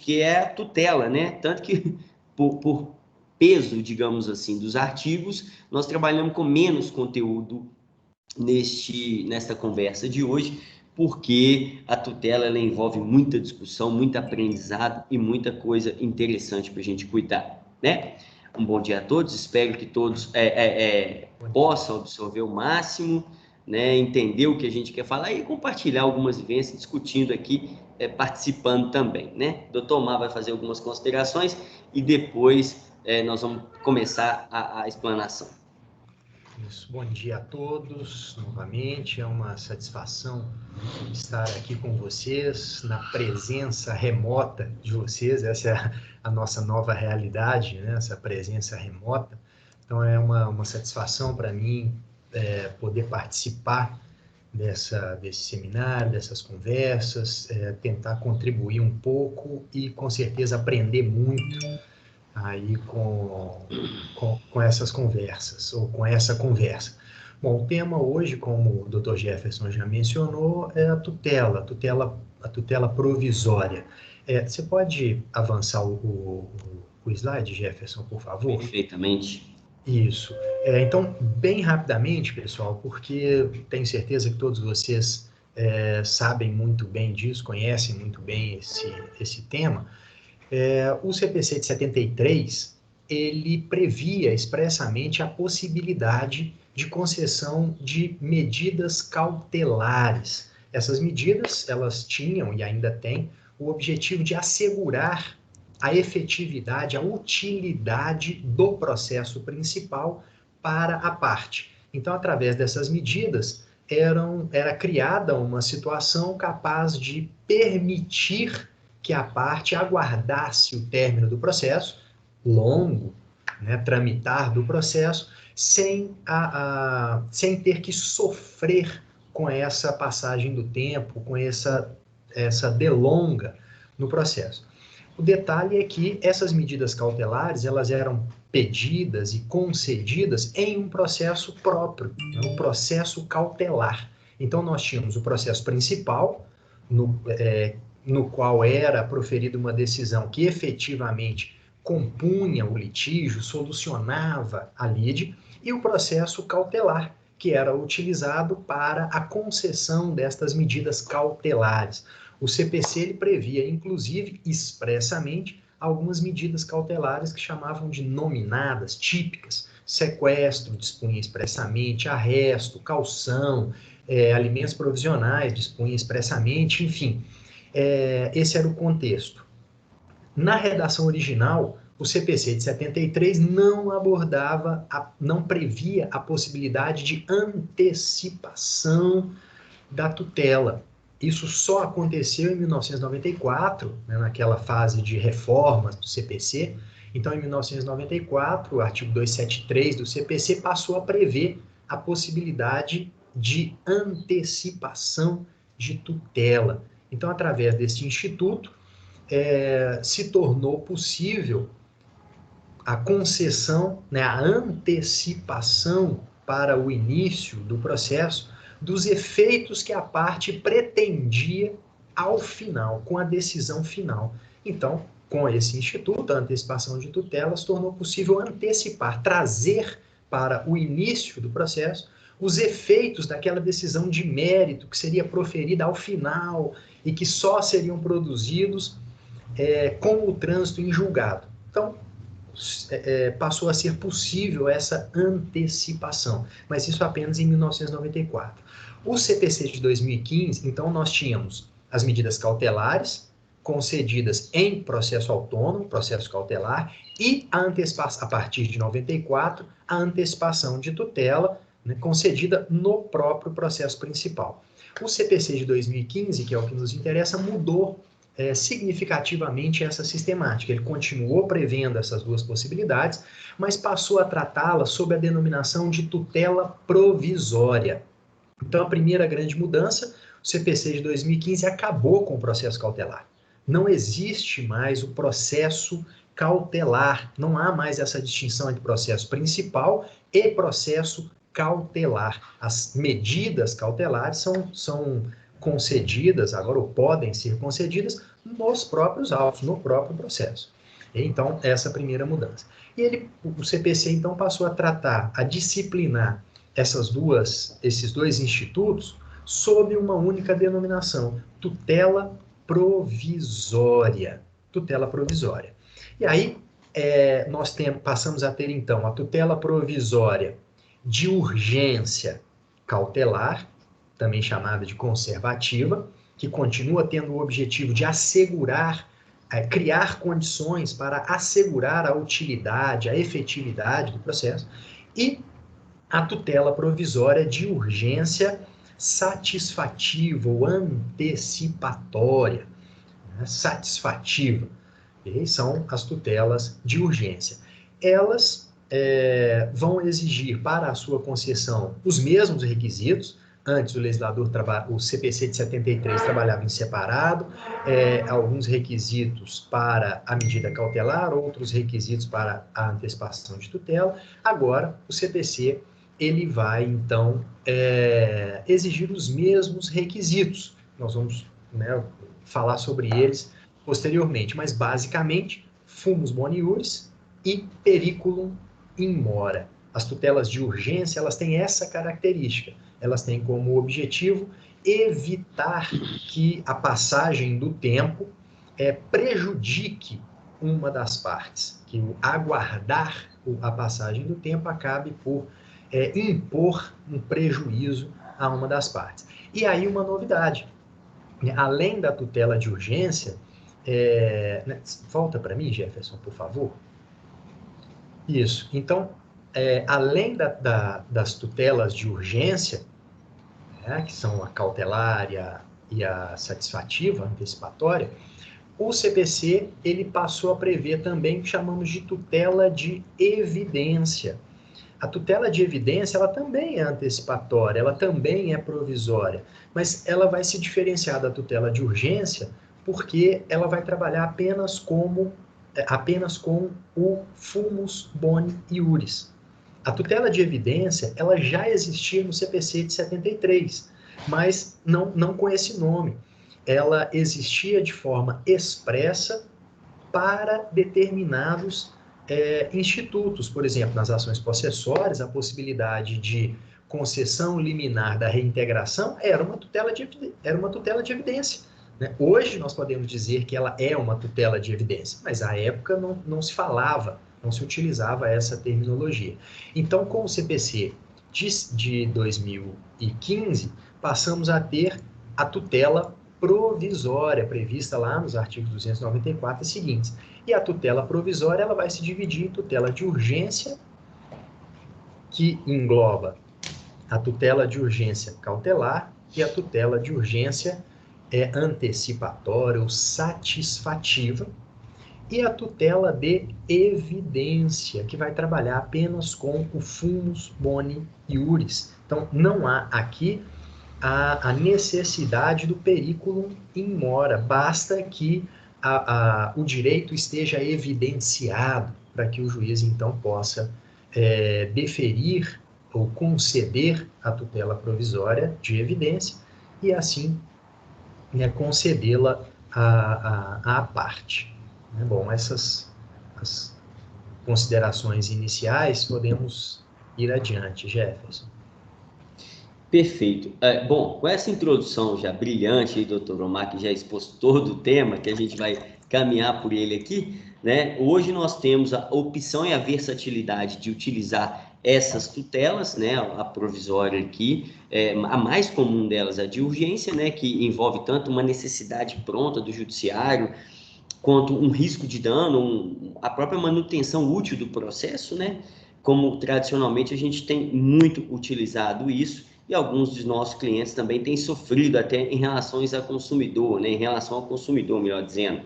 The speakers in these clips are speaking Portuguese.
que é a tutela, né? Tanto que, por peso, digamos assim, dos artigos, nós trabalhamos com menos conteúdo nesta conversa de hoje, porque a tutela ela envolve muita discussão, muito aprendizado e muita coisa interessante para a gente cuidar, né? Um bom dia a todos, espero que todos possam absorver o máximo, né? Entender o que a gente quer falar e compartilhar algumas vivências, discutindo aqui, participando também, né? O Dr. Omar vai fazer algumas considerações e depois nós vamos começar a explanação. Isso. Bom dia a todos, novamente, é uma satisfação estar aqui com vocês, na presença remota de vocês, essa é a nossa nova realidade, né? Essa presença remota. Então é uma satisfação para mim poder participar desse seminário, dessas conversas, tentar contribuir um pouco e com certeza aprender muito aí com essas conversas, ou com essa conversa. Bom, o tema hoje, como o Dr. Jefferson já mencionou, é a tutela provisória. Você pode avançar o slide, Jefferson, por favor? Perfeitamente. Isso. Então, bem rapidamente, pessoal, porque tenho certeza que todos vocês sabem muito bem disso, conhecem muito bem esse tema. O CPC de 73, ele previa expressamente a possibilidade de concessão de medidas cautelares. Essas medidas, elas tinham e ainda têm o objetivo de assegurar a efetividade, a utilidade do processo principal para a parte. Então, através dessas medidas, era criada uma situação capaz de permitir que a parte aguardasse o término do processo, longo, né, tramitar do processo, sem ter que sofrer com essa passagem do tempo, com essa delonga no processo. O detalhe é que essas medidas cautelares, elas eram pedidas e concedidas em um processo próprio, um processo cautelar. Então, nós tínhamos o processo principal, no qual era proferida uma decisão que efetivamente compunha o litígio, solucionava a lide, e o processo cautelar, que era utilizado para a concessão destas medidas cautelares. O CPC ele previa, inclusive, expressamente, algumas medidas cautelares que chamavam de nominadas, típicas. Sequestro, dispunha expressamente, arresto, caução, alimentos provisionais, dispunha expressamente, enfim. Esse era o contexto. Na redação original, o CPC de 73 não previa a possibilidade de antecipação da tutela. Isso só aconteceu em 1994, né, naquela fase de reformas do CPC. Então, em 1994, o artigo 273 do CPC passou a prever a possibilidade de antecipação de tutela. Então, através deste instituto, se tornou possível a concessão, né, a antecipação para o início do processo dos efeitos que a parte pretendia ao final, com a decisão final. Então, com esse instituto, a antecipação de tutela se tornou possível antecipar, trazer para o início do processo os efeitos daquela decisão de mérito que seria proferida ao final e que só seriam produzidos com o trânsito em julgado. Então, passou a ser possível essa antecipação, mas isso apenas em 1994. O CPC de 2015, então, nós tínhamos as medidas cautelares concedidas em processo autônomo, processo cautelar, e a partir de 94, a antecipação de tutela, né, concedida no próprio processo principal. O CPC de 2015, que é o que nos interessa, mudou significativamente essa sistemática. Ele continuou prevendo essas duas possibilidades, mas passou a tratá-la sob a denominação de tutela provisória. Então, a primeira grande mudança, o CPC de 2015 acabou com o processo cautelar. Não existe mais o processo cautelar, não há mais essa distinção entre processo principal e processo cautelar. As medidas cautelares são concedidas agora, ou podem ser concedidas, nos próprios autos, no próprio processo. Então, essa é a primeira mudança. E o CPC, então, passou a tratar, a disciplinar esses dois institutos sob uma única denominação, tutela provisória. Tutela provisória. E aí, nós passamos a ter, então, a tutela provisória de urgência cautelar, também chamada de conservativa, que continua tendo o objetivo de assegurar, criar condições para assegurar a utilidade, a efetividade do processo, e a tutela provisória de urgência satisfativa ou antecipatória, né? Satisfativa. E são as tutelas de urgência. Elas vão exigir para a sua concessão os mesmos requisitos. Antes, o CPC de 73 trabalhava em separado, alguns requisitos para a medida cautelar, outros requisitos para a antecipação de tutela. Agora, o CPC ele vai, então, exigir os mesmos requisitos. Nós vamos, né, falar sobre eles posteriormente, mas, basicamente, fumus boni iuris e periculum in mora. As tutelas de urgência, elas têm essa característica. Elas têm como objetivo evitar que a passagem do tempo prejudique uma das partes, que o aguardar a passagem do tempo acabe por impor um prejuízo a uma das partes. E aí uma novidade, além da tutela de urgência, volta para mim, Jefferson, por favor. Isso. Então, além das tutelas de urgência, que são a cautelar e a satisfativa, antecipatória, o CPC ele passou a prever também o que chamamos de tutela de evidência. A tutela de evidência, ela também é antecipatória, ela também é provisória, mas ela vai se diferenciar da tutela de urgência porque ela vai trabalhar apenas com o fumus boni iuris. A tutela de evidência, ela já existia no CPC de 73, mas não com esse nome. Ela existia de forma expressa para determinados institutos. Por exemplo, nas ações possessórias, a possibilidade de concessão liminar da reintegração era uma tutela de evidência. Né? Hoje, nós podemos dizer que ela é uma tutela de evidência, mas à época não se falava, não se utilizava essa terminologia. Então, com o CPC de 2015, passamos a ter a tutela provisória, prevista lá nos artigos 294 e seguintes. E a tutela provisória ela vai se dividir em tutela de urgência, que engloba a tutela de urgência cautelar e a tutela de urgência antecipatória ou satisfativa, e a tutela de evidência, que vai trabalhar apenas com o fumus boni iuris. Então, não há aqui a necessidade do periculum in mora, basta que o direito esteja evidenciado para que o juiz, então, possa deferir ou conceder a tutela provisória de evidência e, assim, concedê-la à parte. Bom, essas as considerações iniciais, podemos ir adiante, Jefferson. Perfeito. Bom, com essa introdução já brilhante aí, doutor Omar, que já expôs todo o tema, que a gente vai caminhar por ele aqui, né? Hoje nós temos a opção e a versatilidade de utilizar essas tutelas, né? A provisória aqui, a mais comum delas é a de urgência, né? Que envolve tanto uma necessidade pronta do judiciário, quanto um risco de dano, a própria manutenção útil do processo, né? Como tradicionalmente a gente tem muito utilizado isso, e alguns dos nossos clientes também têm sofrido até em relação ao consumidor, né? Em relação ao consumidor, melhor dizendo.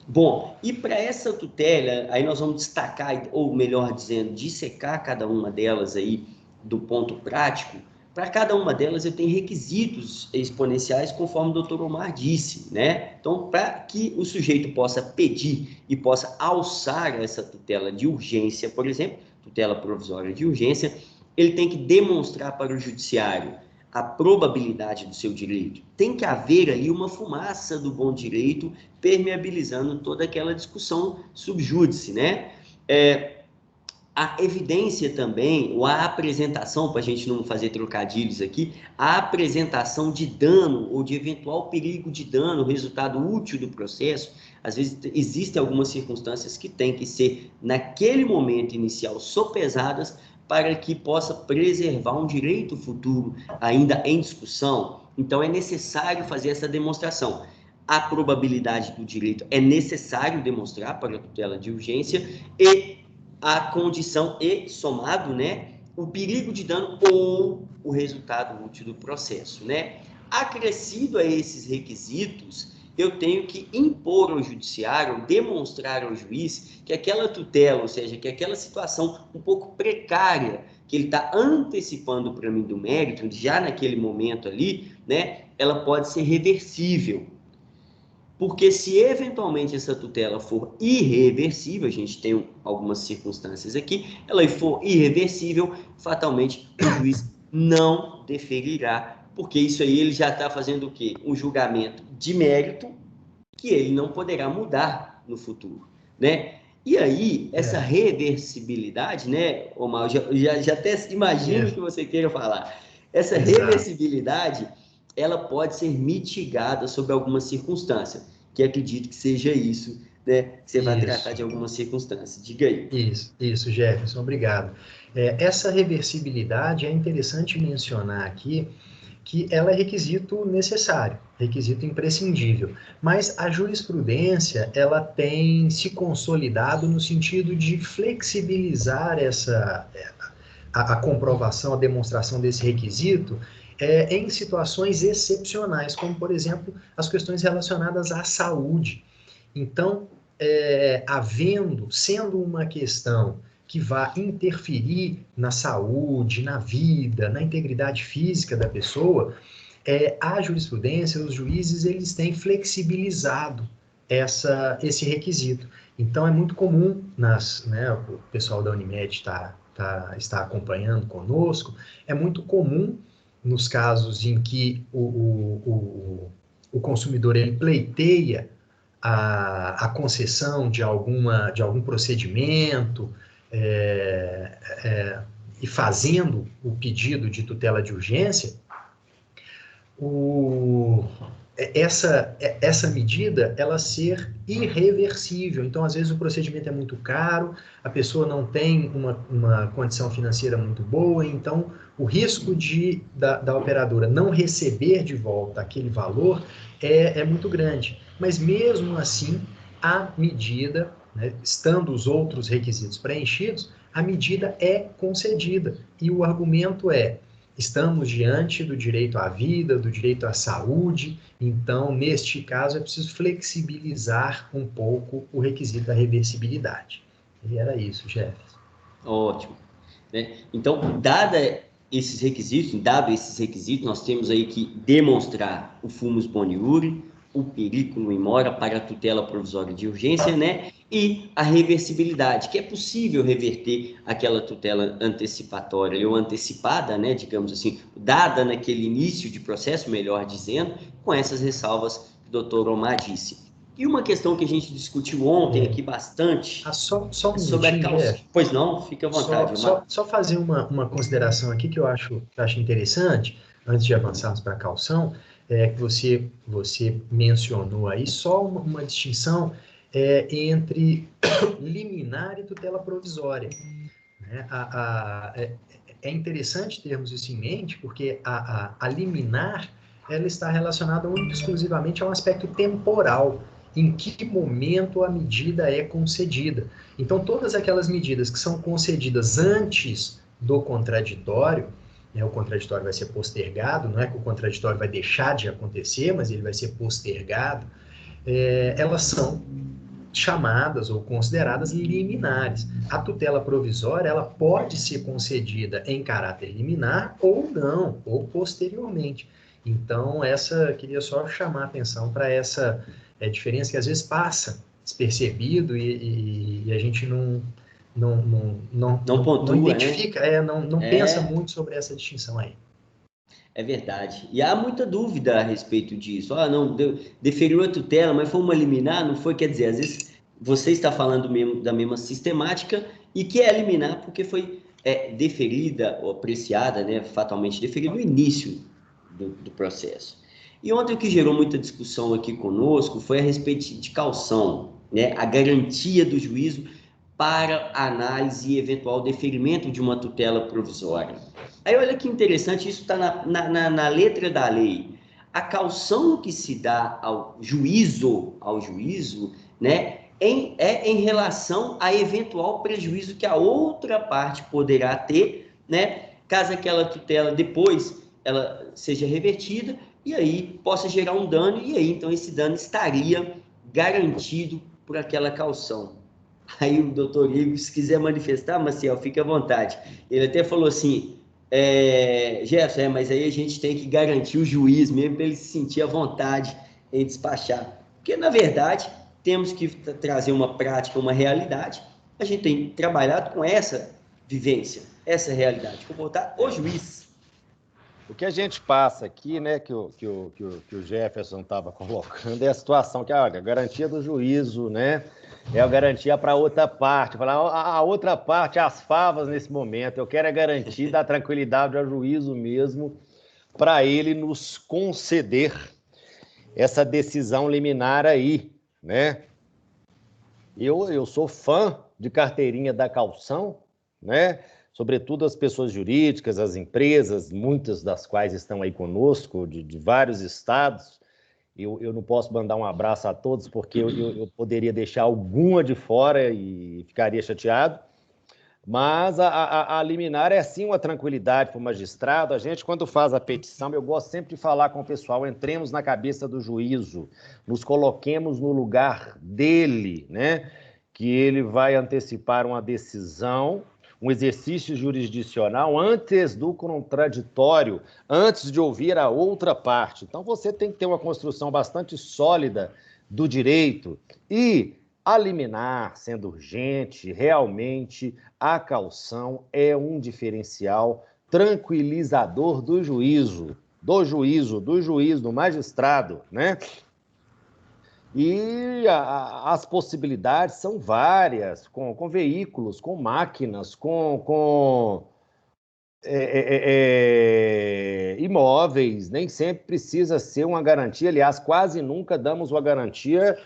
Bom, e para essa tutela, aí nós vamos destacar, ou melhor dizendo, dissecar cada uma delas aí do ponto prático. Para cada uma delas eu tenho requisitos exponenciais, conforme o doutor Omar disse, né? Então, para que o sujeito possa pedir e possa alçar essa tutela de urgência, por exemplo, tutela provisória de urgência, ele tem que demonstrar para o judiciário a probabilidade do seu direito. Tem que haver ali uma fumaça do bom direito permeabilizando toda aquela discussão sub judice, né? A evidência também, ou a apresentação, para a gente não fazer trocadilhos aqui, a apresentação de dano ou de eventual perigo de dano, resultado útil do processo, às vezes existem algumas circunstâncias que têm que ser, naquele momento inicial, sopesadas para que possa preservar um direito futuro ainda em discussão. Então, é necessário fazer essa demonstração. A probabilidade do direito é necessário demonstrar para a tutela de urgência e a condição e somado, né, o perigo de dano ou o resultado útil do processo, né? Acrescido a esses requisitos, eu tenho que impor ao judiciário, demonstrar ao juiz que aquela tutela, ou seja, que aquela situação um pouco precária, que ele está antecipando para mim do mérito, já naquele momento ali, né, ela pode ser reversível. Porque se eventualmente essa tutela for irreversível, a gente tem algumas circunstâncias aqui, ela for irreversível, fatalmente o juiz não deferirá, porque isso aí ele já está fazendo o quê? Um julgamento de mérito que ele não poderá mudar no futuro, né? E aí, essa reversibilidade, né, Omar, já até imagino que você queira falar, essa reversibilidade, ela pode ser mitigada sob alguma circunstância, que acredito que seja isso, né, que você vai tratar de alguma circunstância. Diga aí. Isso, Jefferson, obrigado. Essa reversibilidade é interessante mencionar aqui que ela é requisito necessário, requisito imprescindível, mas a jurisprudência ela tem se consolidado no sentido de flexibilizar a comprovação, a demonstração desse requisito em situações excepcionais, como, por exemplo, as questões relacionadas à saúde. Então, sendo uma questão que vá interferir na saúde, na vida, na integridade física da pessoa, a jurisprudência, os juízes, eles têm flexibilizado esse requisito. Então, é muito comum, o pessoal da Unimed está acompanhando conosco, é muito comum nos casos em que o consumidor ele pleiteia a concessão de algum procedimento e fazendo o pedido de tutela de urgência, essa medida ela ser irreversível. Então, às vezes, o procedimento é muito caro, a pessoa não tem uma condição financeira muito boa, então o risco da operadora não receber de volta aquele valor é muito grande. Mas, mesmo assim, a medida, né, estando os outros requisitos preenchidos, a medida é concedida. E o argumento estamos diante do direito à vida, do direito à saúde, então, neste caso, é preciso flexibilizar um pouco o requisito da reversibilidade. E era isso, Jefferson. Ótimo. Né? Então, dado esses requisitos, nós temos aí que demonstrar o fumus boni iure, o periculum in mora para a tutela provisória de urgência, né? E a reversibilidade, que é possível reverter aquela tutela antecipatória ou antecipada, né? Digamos assim, dada naquele início de processo, melhor dizendo, com essas ressalvas que o doutor Omar disse. E uma questão que a gente discutiu ontem aqui bastante... Só um sobre a minutinho, Pois não, fica à vontade. Só fazer uma consideração aqui que eu acho interessante, antes de avançarmos para a caução, que você mencionou aí, só uma distinção entre liminar e tutela provisória. Né? É interessante termos isso em mente, porque a liminar ela está relacionada única e exclusivamente a um aspecto temporal, em que momento a medida é concedida. Então, todas aquelas medidas que são concedidas antes do contraditório, né, o contraditório vai ser postergado, não é que o contraditório vai deixar de acontecer, mas ele vai ser postergado, elas são chamadas ou consideradas liminares. A tutela provisória ela pode ser concedida em caráter liminar ou não, ou posteriormente. Então, queria só chamar a atenção para essa diferença que às vezes passa despercebido e a gente não pontua, identifica, né? não pensa muito sobre essa distinção aí. É verdade. E há muita dúvida a respeito disso. Ah, não, deferiu a tutela, mas foi uma liminar, não foi? Quer dizer, às vezes você está falando mesmo, da mesma sistemática e que é liminar porque foi deferida ou apreciada, né, fatalmente deferida no início do processo. E ontem o que gerou muita discussão aqui conosco foi a respeito de caução, né, a garantia do juízo para análise e eventual deferimento de uma tutela provisória. Aí olha que interessante, isso está na letra da lei. A caução que se dá ao juízo, né, em relação a eventual prejuízo que a outra parte poderá ter, né, caso aquela tutela depois ela seja revertida e aí possa gerar um dano e aí então esse dano estaria garantido por aquela caução. Aí o doutor Igor, se quiser manifestar, Maciel, fique à vontade. Ele até falou assim, Jefferson, mas aí a gente tem que garantir o juiz mesmo para ele se sentir à vontade em despachar. Porque, na verdade, temos que trazer uma prática, uma realidade. A gente tem trabalhado com essa vivência, essa realidade. Vou botar o juiz. O que a gente passa aqui, né, que o Jefferson estava colocando, é a situação que a garantia do juízo, né, é a garantia para a outra parte. Falar, a outra parte, as favas nesse momento, eu quero a garantia da tranquilidade ao juízo mesmo, para ele nos conceder essa decisão liminar aí, né? Eu sou fã de carteirinha da caução, né? Sobretudo as pessoas jurídicas, as empresas, muitas das quais estão aí conosco, de vários estados. Eu não posso mandar um abraço a todos, porque eu poderia deixar alguma de fora e ficaria chateado, mas a liminar é sim uma tranquilidade para o magistrado. A gente, quando faz a petição, eu gosto sempre de falar com o pessoal, entremos na cabeça do juízo, nos coloquemos no lugar dele, né? Que ele vai antecipar uma decisão, um exercício jurisdicional antes do contraditório, antes de ouvir a outra parte. Então, você tem que ter uma construção bastante sólida do direito e a liminar, sendo urgente, realmente, a caução é um diferencial tranquilizador do juízo, do magistrado, né? E as possibilidades são várias, com veículos, com máquinas, com imóveis, nem sempre precisa ser uma garantia, aliás, quase nunca damos uma garantia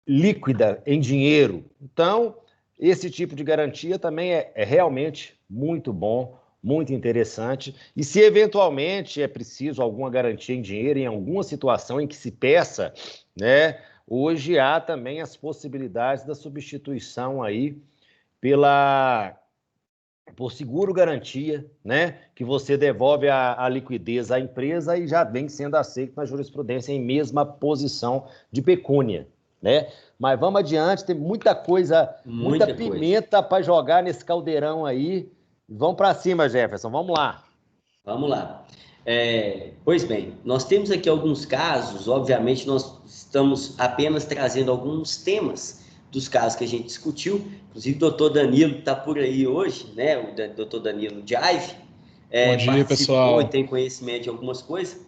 líquida em dinheiro. Então, esse tipo de garantia também é realmente muito bom, muito interessante. E se eventualmente é preciso alguma garantia em dinheiro, em alguma situação em que se peça, né, hoje há também as possibilidades da substituição aí por seguro garantia, né, que você devolve a liquidez à empresa e já vem sendo aceito na jurisprudência em mesma posição de pecúnia, né? Mas vamos adiante, tem muita coisa, muita pimenta para jogar nesse caldeirão aí. Vamos para cima, Jefferson, vamos lá. Vamos lá. Pois bem, nós temos aqui alguns casos, obviamente nós estamos apenas trazendo alguns temas dos casos que a gente discutiu, inclusive o doutor Danilo está por aí hoje, né? O doutor Danilo Jaive, Bom dia, pessoal. E tem conhecimento de algumas coisas.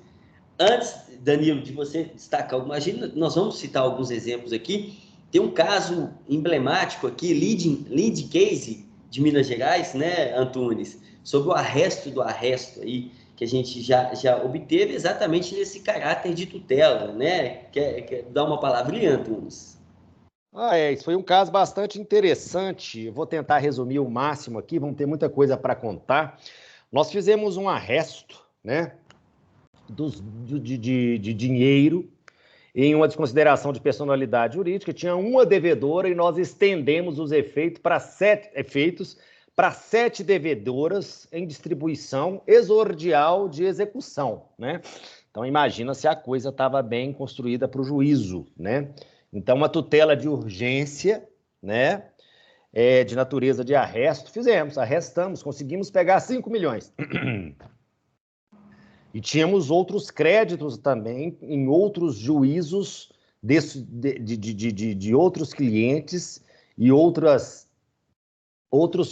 Antes, Danilo, de você destacar, imagina, nós vamos citar alguns exemplos aqui. Tem um caso emblemático aqui, lead case de Minas Gerais, né, Antunes, sobre o arresto do arresto aí, que a gente já obteve exatamente nesse caráter de tutela, né? Quer dar uma palavrinha, Antunes? Isso foi um caso bastante interessante. Eu vou tentar resumir o máximo aqui, vamos ter muita coisa para contar. Nós fizemos um arresto, né, de dinheiro em uma desconsideração de personalidade jurídica. Tinha uma devedora e nós estendemos os efeitos para 7 devedoras em distribuição exordial de execução, né? Então, imagina se a coisa estava bem construída para o juízo, né? Então, uma tutela de urgência, né? De natureza de arresto, arrestamos, conseguimos pegar 5 milhões. E tínhamos outros créditos também em outros juízos de outros clientes e outros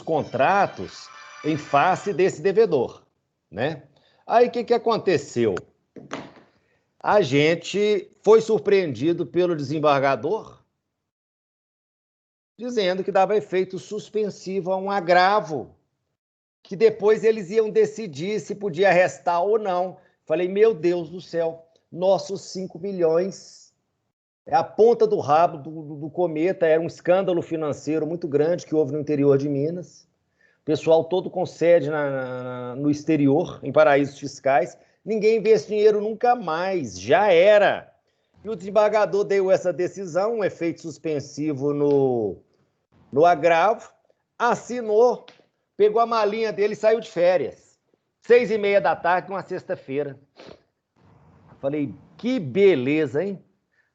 contratos em face desse devedor, né? Aí, o que aconteceu? A gente foi surpreendido pelo desembargador dizendo que dava efeito suspensivo a um agravo, que depois eles iam decidir se podia restar ou não. Falei, meu Deus do céu, nossos 5 milhões é a ponta do rabo do cometa, era um escândalo financeiro muito grande que houve no interior de Minas. O pessoal todo com sede no exterior, em paraísos fiscais. Ninguém vê esse dinheiro nunca mais, já era. E o desembargador deu essa decisão, um efeito suspensivo no agravo, assinou, pegou a malinha dele e saiu de férias. 6h30 da tarde, numa sexta-feira. Falei, que beleza, hein?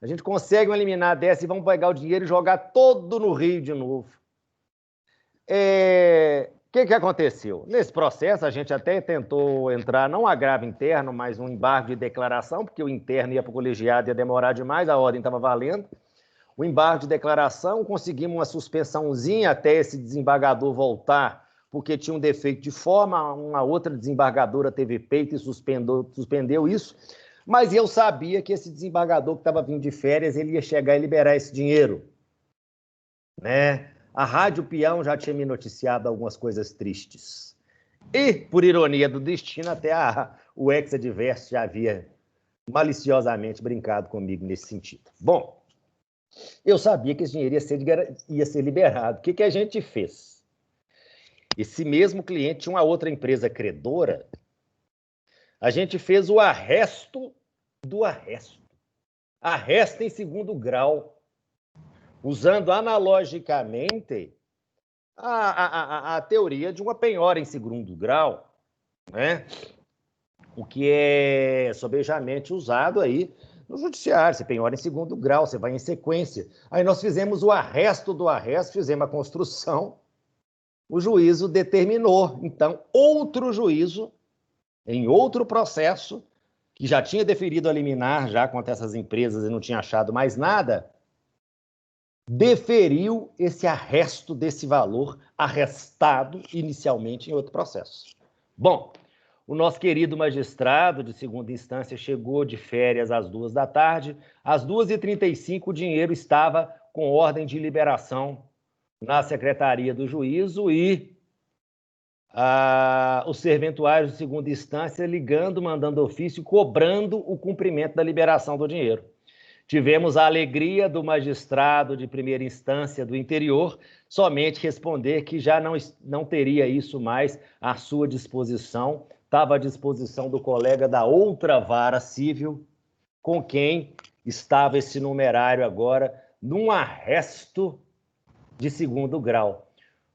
A gente consegue eliminar dessa e vamos pegar o dinheiro e jogar todo no Rio de novo. O que aconteceu? Nesse processo, a gente até tentou entrar, não agravo interno, mas um embargo de declaração, porque o interno ia para o colegiado, ia demorar demais, a ordem estava valendo. O embargo de declaração, conseguimos uma suspensãozinha até esse desembargador voltar, porque tinha um defeito de forma, uma outra desembargadora teve peito e suspendeu isso, mas eu sabia que esse desembargador que estava vindo de férias, ele ia chegar e liberar esse dinheiro, né? A Rádio Peão já tinha me noticiado algumas coisas tristes. E, por ironia do destino, até o ex-adverso já havia maliciosamente brincado comigo nesse sentido. Bom, eu sabia que esse dinheiro ia ser liberado. O que a gente fez? Esse mesmo cliente tinha uma outra empresa credora. A gente fez o arresto do arresto. Arresto em segundo grau. Usando analogicamente a teoria de uma penhora em segundo grau, né? O que é sobejamente usado aí no judiciário. Você penhora em segundo grau, você vai em sequência. Aí nós fizemos o arresto do arresto, fizemos a construção, o juízo determinou. Então, outro juízo, em outro processo, que já tinha deferido a liminar já contra essas empresas e não tinha achado mais nada, deferiu esse arresto desse valor arrestado inicialmente em outro processo. Bom, o nosso querido magistrado de segunda instância chegou de férias às 2 da tarde. Às 2h35, o dinheiro estava com ordem de liberação na Secretaria do Juízo e os serventuários de segunda instância ligando, mandando ofício, cobrando o cumprimento da liberação do dinheiro. Tivemos a alegria do magistrado de primeira instância do interior somente responder que já não teria isso mais à sua disposição, estava à disposição do colega da outra vara civil, com quem estava esse numerário agora, num arresto de segundo grau.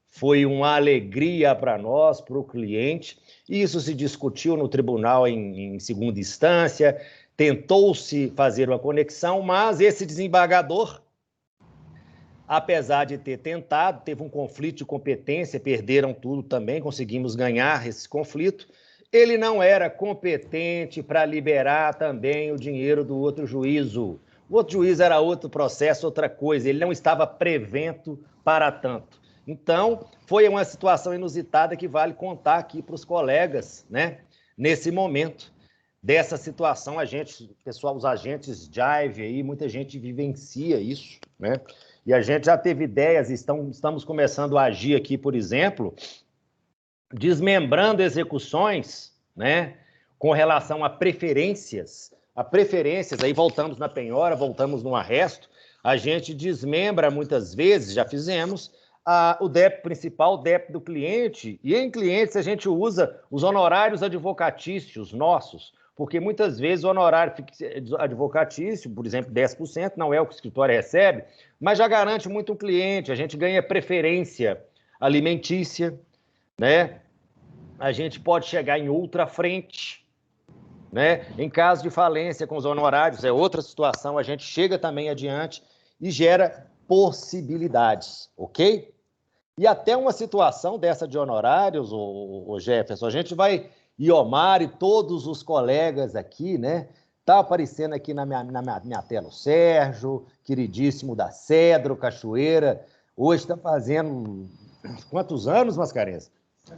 Foi uma alegria para nós, para o cliente. Isso se discutiu no tribunal em segunda instância, tentou-se fazer uma conexão, mas esse desembargador, apesar de ter tentado, teve um conflito de competência, perderam tudo também, conseguimos ganhar esse conflito. Ele não era competente para liberar também o dinheiro do outro juízo. O outro juiz era outro processo, outra coisa, ele não estava prevento para tanto. Então, foi uma situação inusitada que vale contar aqui para os colegas, né? Nesse momento dessa situação, pessoal, os agentes Jive aí, muita gente vivencia isso, né? E a gente já teve ideias, estamos começando a agir aqui, por exemplo, desmembrando execuções, né? Com relação a preferências, aí voltamos na penhora, voltamos no arresto, a gente desmembra muitas vezes, já fizemos, o débito principal, o débito do cliente, e em clientes a gente usa os honorários advocatícios nossos, porque muitas vezes o honorário advocatício, por exemplo, 10%, não é o que o escritório recebe, mas já garante muito um cliente, a gente ganha preferência alimentícia, né? A gente pode chegar em outra frente, né? Em caso de falência com os honorários, é outra situação, a gente chega também adiante e gera possibilidades, ok? E até uma situação dessa de honorários, o Jefferson, a gente vai... Iomar e todos os colegas aqui, né? Tá aparecendo aqui na minha tela o Sérgio, queridíssimo da Cedro, Cachoeira. Hoje está fazendo quantos anos, Mascarenhas?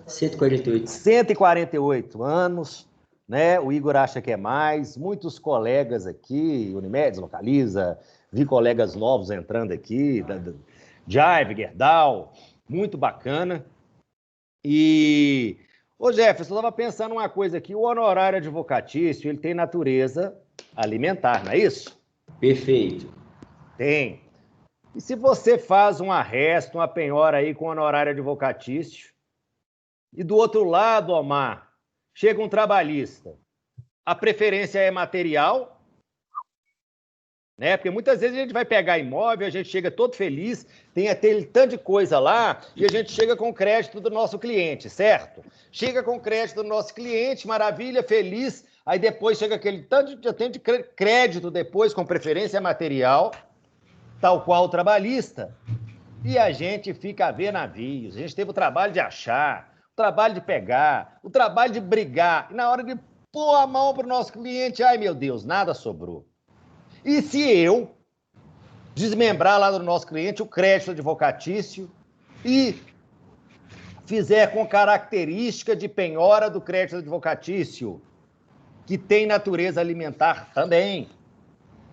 148. 148 anos. né? O Igor acha que é mais, muitos colegas aqui, Unimed, Localiza, vi colegas novos entrando aqui, Jive, Gerdau, muito bacana. E, ô Jefferson, eu estava pensando uma coisa aqui, o honorário advocatício, ele tem natureza alimentar, não é isso? Perfeito. Tem. E se você faz um arresto, uma penhora aí com honorário advocatício, e do outro lado, Omar, chega um trabalhista, a preferência é material, né? Porque muitas vezes a gente vai pegar imóvel, a gente chega todo feliz, tem aquele tanto de coisa lá, e a gente chega com o crédito do nosso cliente, certo? Chega com o crédito do nosso cliente, maravilha, feliz, aí depois chega aquele tanto de crédito depois com preferência material, tal qual o trabalhista, e a gente fica a ver navios, a gente teve o trabalho de achar, o trabalho de pegar, o trabalho de brigar, e na hora de pôr a mão para o nosso cliente, ai meu Deus, nada sobrou. E se eu desmembrar lá do nosso cliente o crédito advocatício e fizer com característica de penhora do crédito advocatício, que tem natureza alimentar também,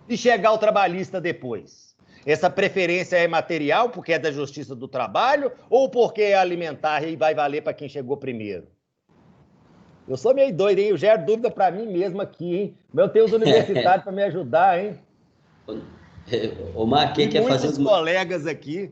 e chegar ao trabalhista depois? Essa preferência é material, porque é da Justiça do Trabalho, ou porque é alimentar e vai valer para quem chegou primeiro? Eu sou meio doido, hein? Eu gero dúvida para mim mesmo aqui, hein? Eu tenho os universitários para me ajudar, hein? Omar, quem quer fazer... Muitos colegas aqui.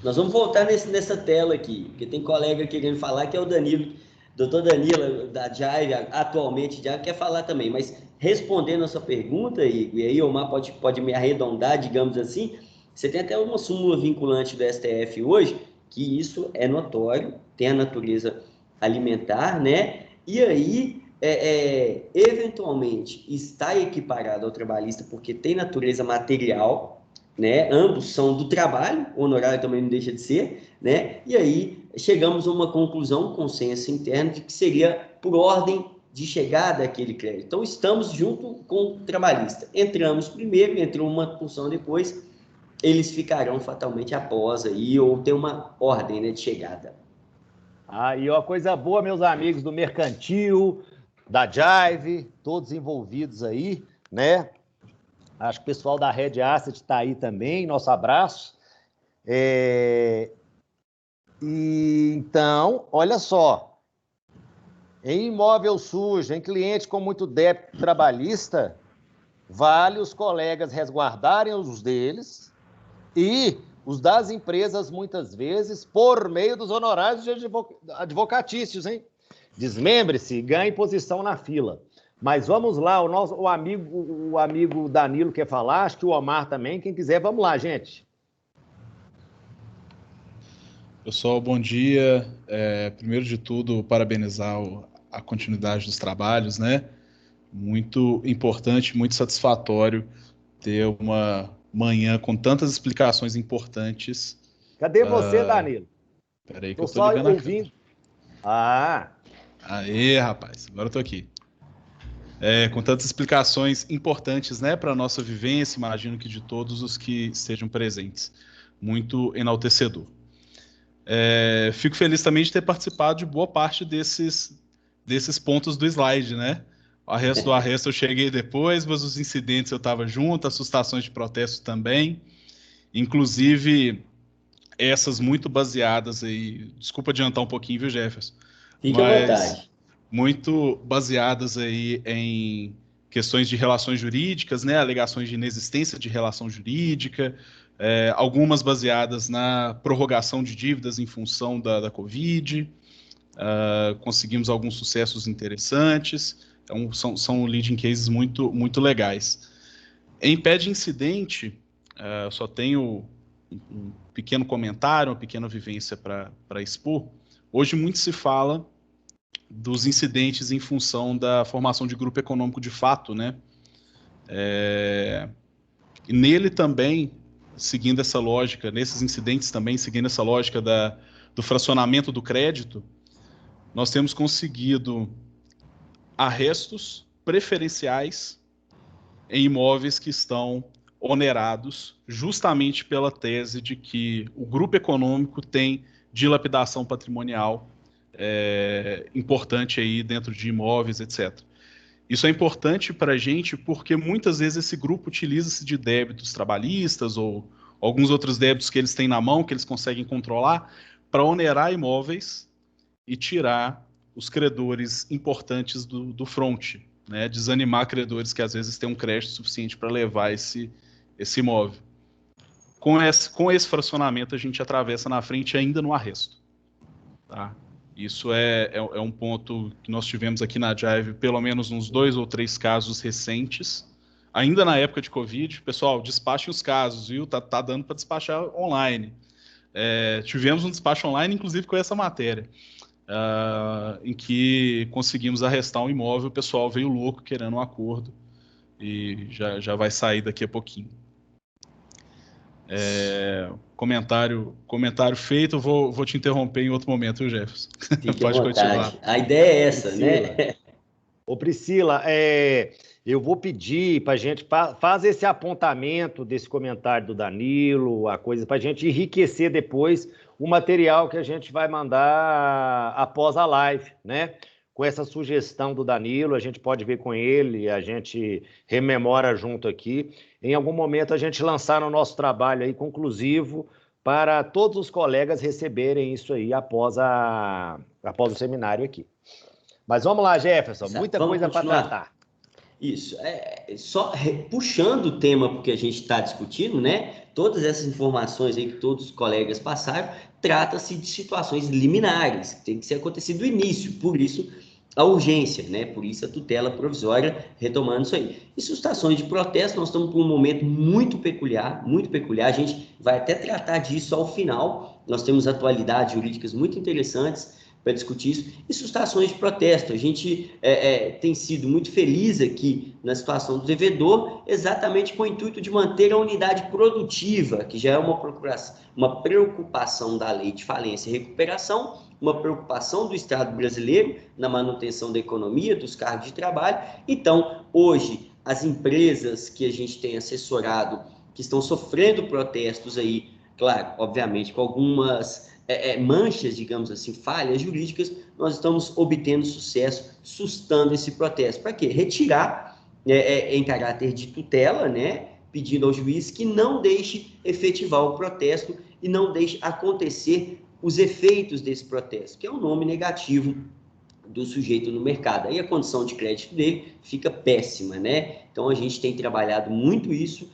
Nós vamos voltar nessa tela aqui, porque tem colega querendo falar, que é o Danilo, doutor Danilo, da Jive, atualmente Jive, quer falar também, mas respondendo a sua pergunta, Igor, e aí o Omar pode me arredondar, digamos assim, você tem até uma súmula vinculante do STF hoje, que isso é notório, tem a natureza alimentar, né? E aí, eventualmente, está equiparado ao trabalhista porque tem natureza material, né? Ambos são do trabalho, o honorário também não deixa de ser, né? E aí chegamos a uma conclusão, um consenso interno, de que seria por ordem de chegada aquele crédito. Então, estamos junto com o trabalhista. Entramos primeiro, entrou uma porção depois, eles ficarão fatalmente após aí, ou ter uma ordem, né, de chegada. E uma coisa boa, meus amigos do Mercantil, da Jive, todos envolvidos aí, né? Acho que o pessoal da Red Asset está aí também, nosso abraço. Então, olha só, em imóvel sujo, em cliente com muito débito trabalhista, vale os colegas resguardarem os deles e os das empresas, muitas vezes, por meio dos honorários advocatícios, hein? Desmembre-se, ganhe posição na fila. Mas vamos lá, o amigo Danilo quer falar, acho que o Omar também, quem quiser, vamos lá, gente. Pessoal, bom dia. Primeiro de tudo, parabenizar a continuidade dos trabalhos, né? Muito importante, muito satisfatório ter uma manhã com tantas explicações importantes. Cadê você, Danilo? Peraí que eu tô ligando ouvindo. Aê, rapaz, agora eu tô aqui. Com tantas explicações importantes, né, para a nossa vivência, imagino que de todos os que estejam presentes. Muito enaltecedor. Fico feliz também de ter participado de boa parte desses pontos do slide, né? O arresto do arresto eu cheguei depois, mas os incidentes eu estava junto, assustações de protesto também. Inclusive, essas muito baseadas aí... Desculpa adiantar um pouquinho, viu, Jefferson? Fique à vontade. Muito baseadas aí em questões de relações jurídicas, né? Alegações de inexistência de relação jurídica, algumas baseadas na prorrogação de dívidas em função da Covid. Conseguimos alguns sucessos interessantes. Então, são leading cases muito, muito legais. Em pé de incidente, só tenho um pequeno comentário, uma pequena vivência para expor. Hoje muito se fala dos incidentes em função da formação de grupo econômico de fato, né? E nele também, seguindo essa lógica, nesses incidentes também, seguindo essa lógica do fracionamento do crédito, nós temos conseguido arrestos preferenciais em imóveis que estão onerados justamente pela tese de que o grupo econômico tem dilapidação patrimonial importante aí dentro de imóveis, etc. Isso é importante para a gente porque muitas vezes esse grupo utiliza-se de débitos trabalhistas ou alguns outros débitos que eles têm na mão, que eles conseguem controlar, para onerar imóveis e tirar os credores importantes do front, né? Desanimar credores que às vezes têm um crédito suficiente para levar esse imóvel. Com esse fracionamento, a gente atravessa na frente ainda no arresto. Tá? Isso é um ponto que nós tivemos aqui na Jive, pelo menos uns 2 ou 3 casos recentes, ainda na época de Covid. Pessoal, despachem os casos, viu? Tá dando para despachar online. Tivemos um despacho online, inclusive com essa matéria, em que conseguimos arrestar um imóvel, o pessoal veio louco querendo um acordo e já vai sair daqui a pouquinho. Comentário feito, vou te interromper em outro momento, viu, Jefferson? Pode continuar. A ideia é essa, Priscila. né? Ô, Priscila, eu vou pedir para a gente fazer esse apontamento desse comentário do Danilo, a coisa, para a gente enriquecer depois o material que a gente vai mandar após a live, né? Com essa sugestão do Danilo, a gente pode ver com ele, a gente rememora junto aqui. Em algum momento a gente lançar no nosso trabalho aí conclusivo para todos os colegas receberem isso aí após o seminário aqui. Mas vamos lá, Jefferson, muita coisa para tratar. Isso, só puxando o tema porque a gente está discutindo, né? Todas essas informações aí que todos os colegas passaram, trata-se de situações liminares, que tem que ser acontecido do início, por isso a urgência, né? Por isso a tutela provisória, retomando isso aí. E situações de protesto, nós estamos por um momento muito peculiar, a gente vai até tratar disso ao final, nós temos atualidades jurídicas muito interessantes para discutir isso, e situações de protesto. A gente tem sido muito feliz aqui na situação do devedor, exatamente com o intuito de manter a unidade produtiva, que já é uma preocupação da lei de falência e recuperação, uma preocupação do Estado brasileiro na manutenção da economia, dos cargos de trabalho. Então, hoje, as empresas que a gente tem assessorado, que estão sofrendo protestos aí, claro, obviamente, com algumas manchas, digamos assim, falhas jurídicas, nós estamos obtendo sucesso, sustando esse protesto. Para quê? Retirar em caráter de tutela, né? Pedindo ao juiz que não deixe efetivar o protesto e não deixe acontecer os efeitos desse protesto, que é o nome negativo do sujeito no mercado. Aí a condição de crédito dele fica péssima, né? Então a gente tem trabalhado muito isso,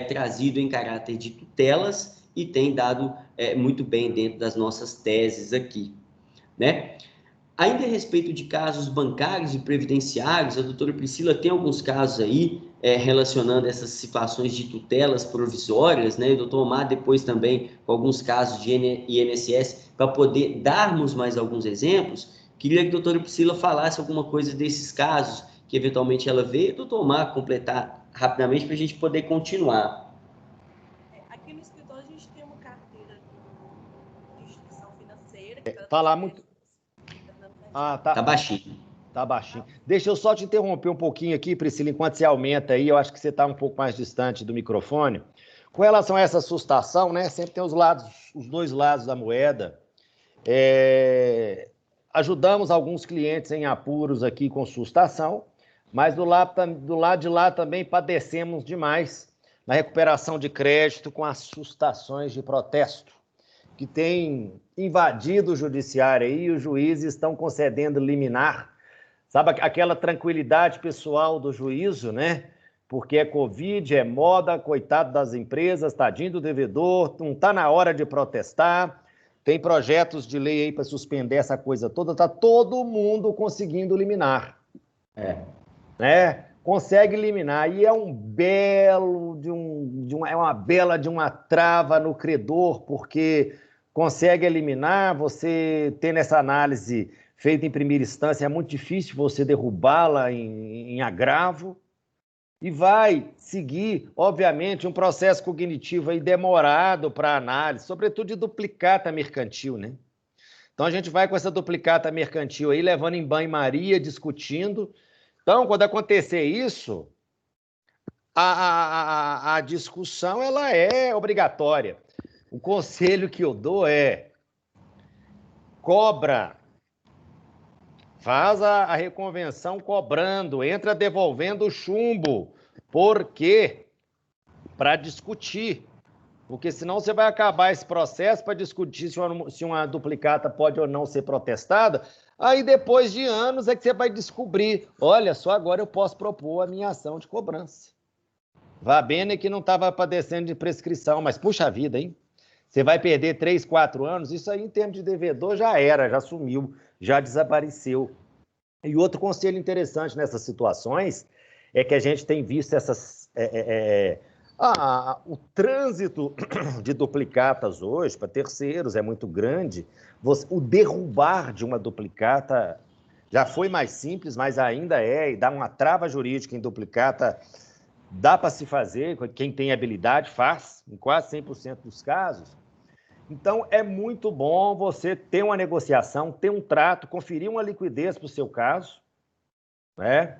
trazido em caráter de tutelas, e tem dado muito bem dentro das nossas teses aqui, né? Ainda a respeito de casos bancários e previdenciários, a doutora Priscila tem alguns casos aí relacionando essas situações de tutelas provisórias, né? O doutor Omar depois também com alguns casos de INSS, para poder darmos mais alguns exemplos. Queria que a doutora Priscila falasse alguma coisa desses casos que eventualmente ela vê, e o doutor Omar completar rapidamente para a gente poder continuar. Aqui no escritório a gente tem uma carteira de instituição financeira. Falar muito. Tá baixinho. Tá baixinho. Deixa eu só te interromper um pouquinho aqui, Priscila, enquanto você aumenta aí, eu acho que você está um pouco mais distante do microfone. Com relação a essa sustação, né? Sempre tem os dois lados da moeda. Ajudamos alguns clientes em apuros aqui com sustação, mas do lado de lá também padecemos demais na recuperação de crédito com as sustações de protesto, que tem invadido o judiciário aí, e os juízes estão concedendo liminar. Sabe aquela tranquilidade pessoal do juízo, né? Porque é Covid, é moda, coitado das empresas, tadinho do devedor, não está na hora de protestar. Tem projetos de lei aí para suspender essa coisa toda, está todo mundo conseguindo liminar. Né? Consegue eliminar, e é uma bela de uma trava no credor, porque consegue eliminar, você tendo essa análise feita em primeira instância, é muito difícil você derrubá-la em agravo, e vai seguir, obviamente, um processo cognitivo aí demorado para análise, sobretudo de duplicata mercantil, né? Então a gente vai com essa duplicata mercantil aí, levando em banho-maria, discutindo. Então, quando acontecer isso, a discussão ela é obrigatória. O conselho que eu dou é: cobra Faz a reconvenção cobrando, entra devolvendo o chumbo. Por quê? Para discutir. Porque senão você vai acabar esse processo para discutir se uma duplicata pode ou não ser protestada. Aí depois de anos é que você vai descobrir, olha, só agora eu posso propor a minha ação de cobrança. Vá bem que não estava padecendo de prescrição, mas puxa vida, hein? Você vai perder 3, 4 anos, isso aí em termos de devedor já era, já sumiu, já desapareceu. E outro conselho interessante nessas situações é que a gente tem visto o trânsito de duplicatas hoje para terceiros é muito grande. O derrubar de uma duplicata já foi mais simples, mas ainda é, e dá uma trava jurídica em duplicata, dá para se fazer, quem tem habilidade faz, em quase 100% dos casos. Então, é muito bom você ter uma negociação, ter um trato, conferir uma liquidez para o seu caso, né?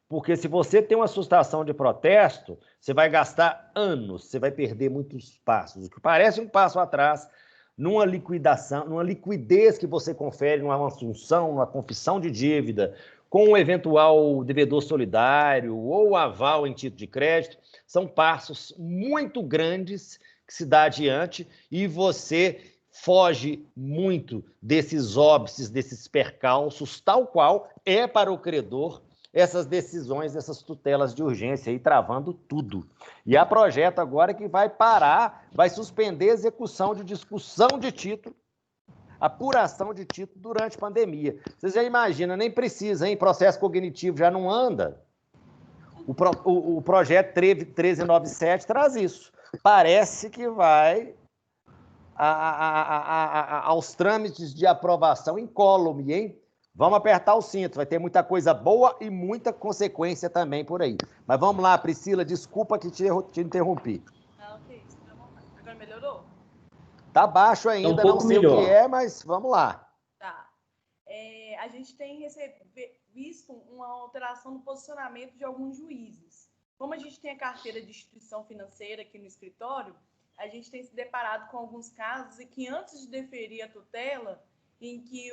Porque se você tem uma sustação de protesto, você vai gastar anos, você vai perder muitos passos. O que parece um passo atrás, numa liquidação, numa liquidez que você confere numa assunção, numa confissão de dívida, com um eventual devedor solidário ou aval em título de crédito, são passos muito grandes que se dá adiante e você foge muito desses óbices, desses percalços, tal qual é para o credor essas decisões, essas tutelas de urgência aí, travando tudo. E a projeto agora que vai parar, vai suspender a execução de discussão de título, apuração de título durante a pandemia. Vocês já imaginam, nem precisa, hein? Processo cognitivo já não anda. O projeto 1397 traz isso. Parece que vai aos trâmites de aprovação incólume, hein? Vamos apertar o cinto, vai ter muita coisa boa e muita consequência também por aí. Mas vamos lá, Priscila, desculpa que te interrompi. Ah, ok. Agora melhorou? Tá baixo ainda, não sei o que é, mas vamos lá. Tá. A gente tem visto uma alteração no posicionamento de alguns juízes. Como a gente tem a carteira de instituição financeira aqui no escritório, a gente tem se deparado com alguns casos em que antes de deferir a tutela, em que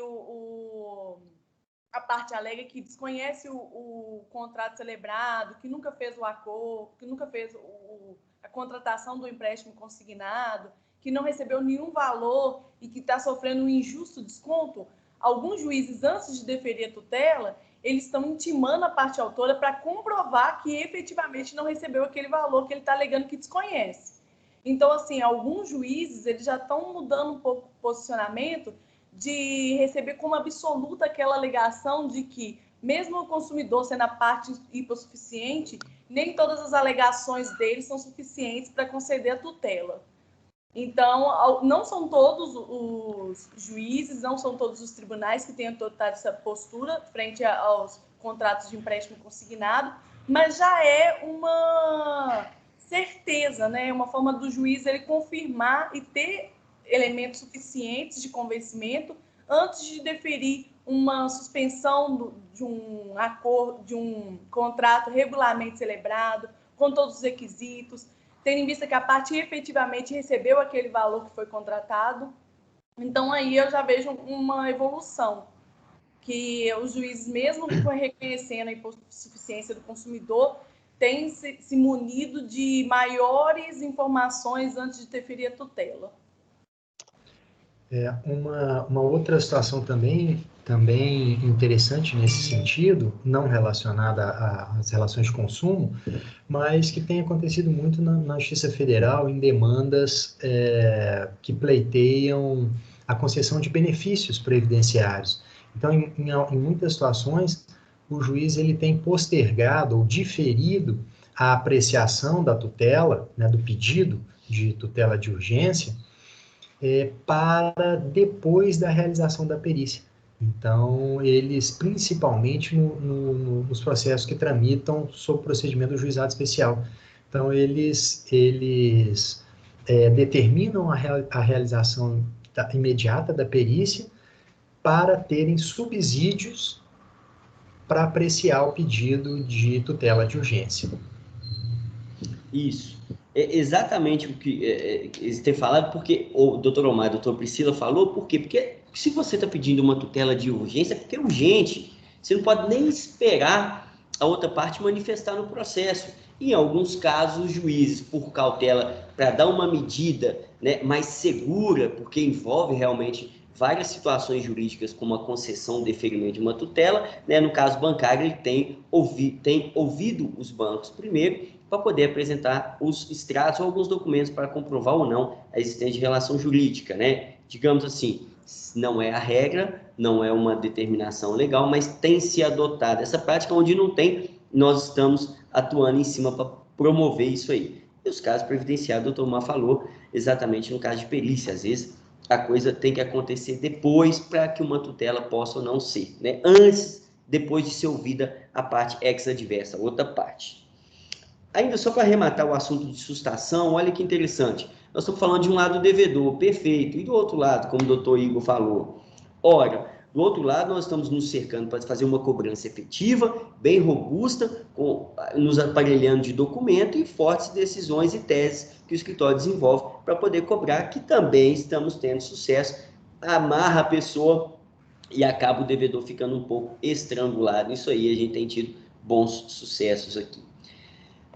a parte alega que desconhece o contrato celebrado, que nunca fez o acordo, que nunca fez a contratação do empréstimo consignado, que não recebeu nenhum valor e que está sofrendo um injusto desconto. Alguns juízes, antes de deferir a tutela, eles estão intimando a parte autora para comprovar que efetivamente não recebeu aquele valor que ele está alegando que desconhece. Então, assim, alguns juízes eles já estão mudando um pouco o posicionamento de receber como absoluta aquela alegação de que, mesmo o consumidor sendo a parte hipossuficiente, nem todas as alegações dele são suficientes para conceder a tutela. Então, não são todos os juízes, não são todos os tribunais que têm adotado essa postura frente aos contratos de empréstimo consignado, mas já é uma certeza, né? Uma forma do juiz ele confirmar e ter elementos suficientes de convencimento antes de deferir uma suspensão de um acordo, de um contrato regularmente celebrado, com todos os requisitos, tendo em vista que a parte efetivamente recebeu aquele valor que foi contratado. Então, aí eu já vejo uma evolução, que os juízes, mesmo reconhecendo a hipossuficiência do consumidor, têm se munido de maiores informações antes de deferir a tutela. Uma outra situação também interessante nesse sentido, não relacionada às relações de consumo, mas que tem acontecido muito na Justiça Federal em demandas que pleiteiam a concessão de benefícios previdenciários. Então, em muitas situações, o juiz ele tem postergado ou diferido a apreciação da tutela, né, do pedido de tutela de urgência, para depois da realização da perícia. Então, eles, principalmente nos processos que tramitam sob procedimento do juizado especial. Então, eles determinam a realização imediata da perícia para terem subsídios para apreciar o pedido de tutela de urgência. Isso. É exatamente o que eles têm falado, porque o doutor Omar e a doutora Priscila falou, por quê? Porque Se você está pedindo uma tutela de urgência, é porque é urgente. Você não pode nem esperar a outra parte manifestar no processo. Em alguns casos, os juízes, por cautela, para dar uma medida, né, mais segura, porque envolve realmente várias situações jurídicas, como a concessão, o deferimento de uma tutela, né, no caso bancário, ele tem ouvido os bancos primeiro, para poder apresentar os extratos ou alguns documentos para comprovar ou não a existência de relação jurídica, né? Digamos assim, não é a regra, não é uma determinação legal, mas tem se adotado essa prática. Onde não tem, nós estamos atuando em cima para promover isso aí. E os casos previdenciários, o doutor Mar falou, exatamente no caso de perícia, às vezes a coisa tem que acontecer depois para que uma tutela possa ou não ser, né? Antes, depois de ser ouvida a parte ex-adversa, outra parte. Ainda só para arrematar o assunto de sustação, olha que interessante. Nós estamos falando de um lado devedor, perfeito, e do outro lado, como o doutor Igor falou. Ora, do outro lado, nós estamos nos cercando para fazer uma cobrança efetiva, bem robusta, nos aparelhando de documento e fortes decisões e teses que o escritório desenvolve para poder cobrar, que também estamos tendo sucesso. Amarra a pessoa e acaba o devedor ficando um pouco estrangulado. Isso aí, a gente tem tido bons sucessos aqui.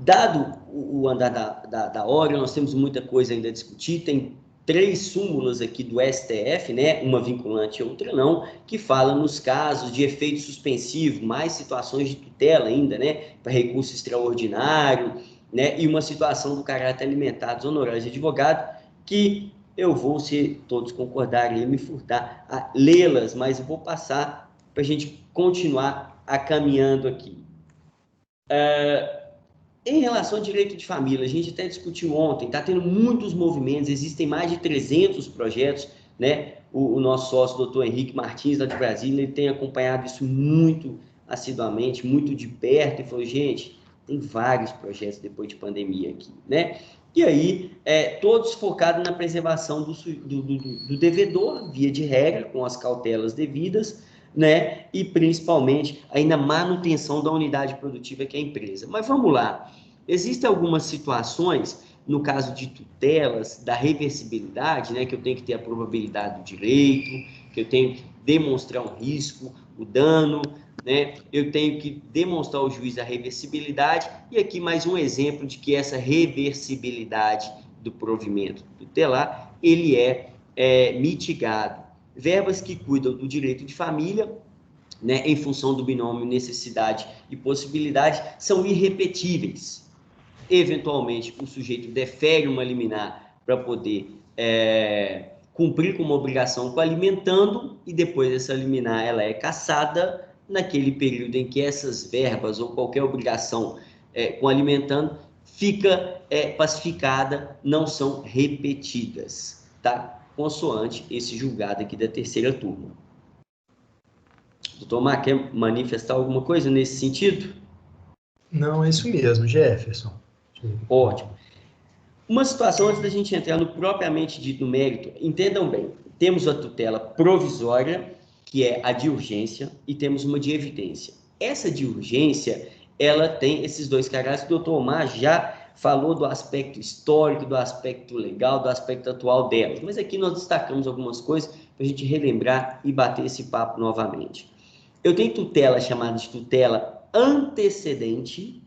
Dado o andar da hora, nós temos muita coisa ainda a discutir, tem 3 súmulas aqui do STF, né, uma vinculante e outra não, que fala nos casos de efeito suspensivo, mais situações de tutela ainda, né, para recurso extraordinário, né, e uma situação do caráter alimentar dos honorários de advogado, que eu vou, se todos concordarem, me furtar a lê-las, mas eu vou passar para a gente continuar caminhando aqui. Em relação ao direito de família, a gente até discutiu ontem, está tendo muitos movimentos, existem mais de 300 projetos, né? O nosso sócio, doutor Henrique Martins, lá de Brasília, ele tem acompanhado isso muito assiduamente, muito de perto, e falou, gente, tem vários projetos depois de pandemia aqui, né? E aí, todos focados na preservação do devedor, via de regra, com as cautelas devidas, né? E principalmente aí na manutenção da unidade produtiva que é a empresa. Mas vamos lá, existem algumas situações, no caso de tutelas, da reversibilidade, né? Que eu tenho que ter a probabilidade do direito, que eu tenho que demonstrar um risco, o dano, né? Eu tenho que demonstrar ao juiz a reversibilidade, e aqui mais um exemplo de que essa reversibilidade do provimento tutelar, ele é mitigado. Verbas que cuidam do direito de família, né, em função do binômio necessidade e possibilidade, são irrepetíveis. Eventualmente, o sujeito defere uma liminar para poder cumprir com uma obrigação coalimentando, e depois essa liminar ela é cassada naquele período em que essas verbas ou qualquer obrigação coalimentando fica pacificada, não são repetidas, tá? Consoante esse julgado aqui da terceira turma. Doutor Mar, quer manifestar alguma coisa nesse sentido? Não, é isso mesmo, Jefferson. Ótimo. Uma situação, antes da gente entrar no propriamente dito mérito, entendam bem, temos a tutela provisória, que é a de urgência, e temos uma de evidência. Essa de urgência, ela tem esses 2 caráteres. O doutor Omar já falou do aspecto histórico, do aspecto legal, do aspecto atual delas, mas aqui nós destacamos algumas coisas para a gente relembrar e bater esse papo novamente. Eu tenho tutela chamada de tutela antecedente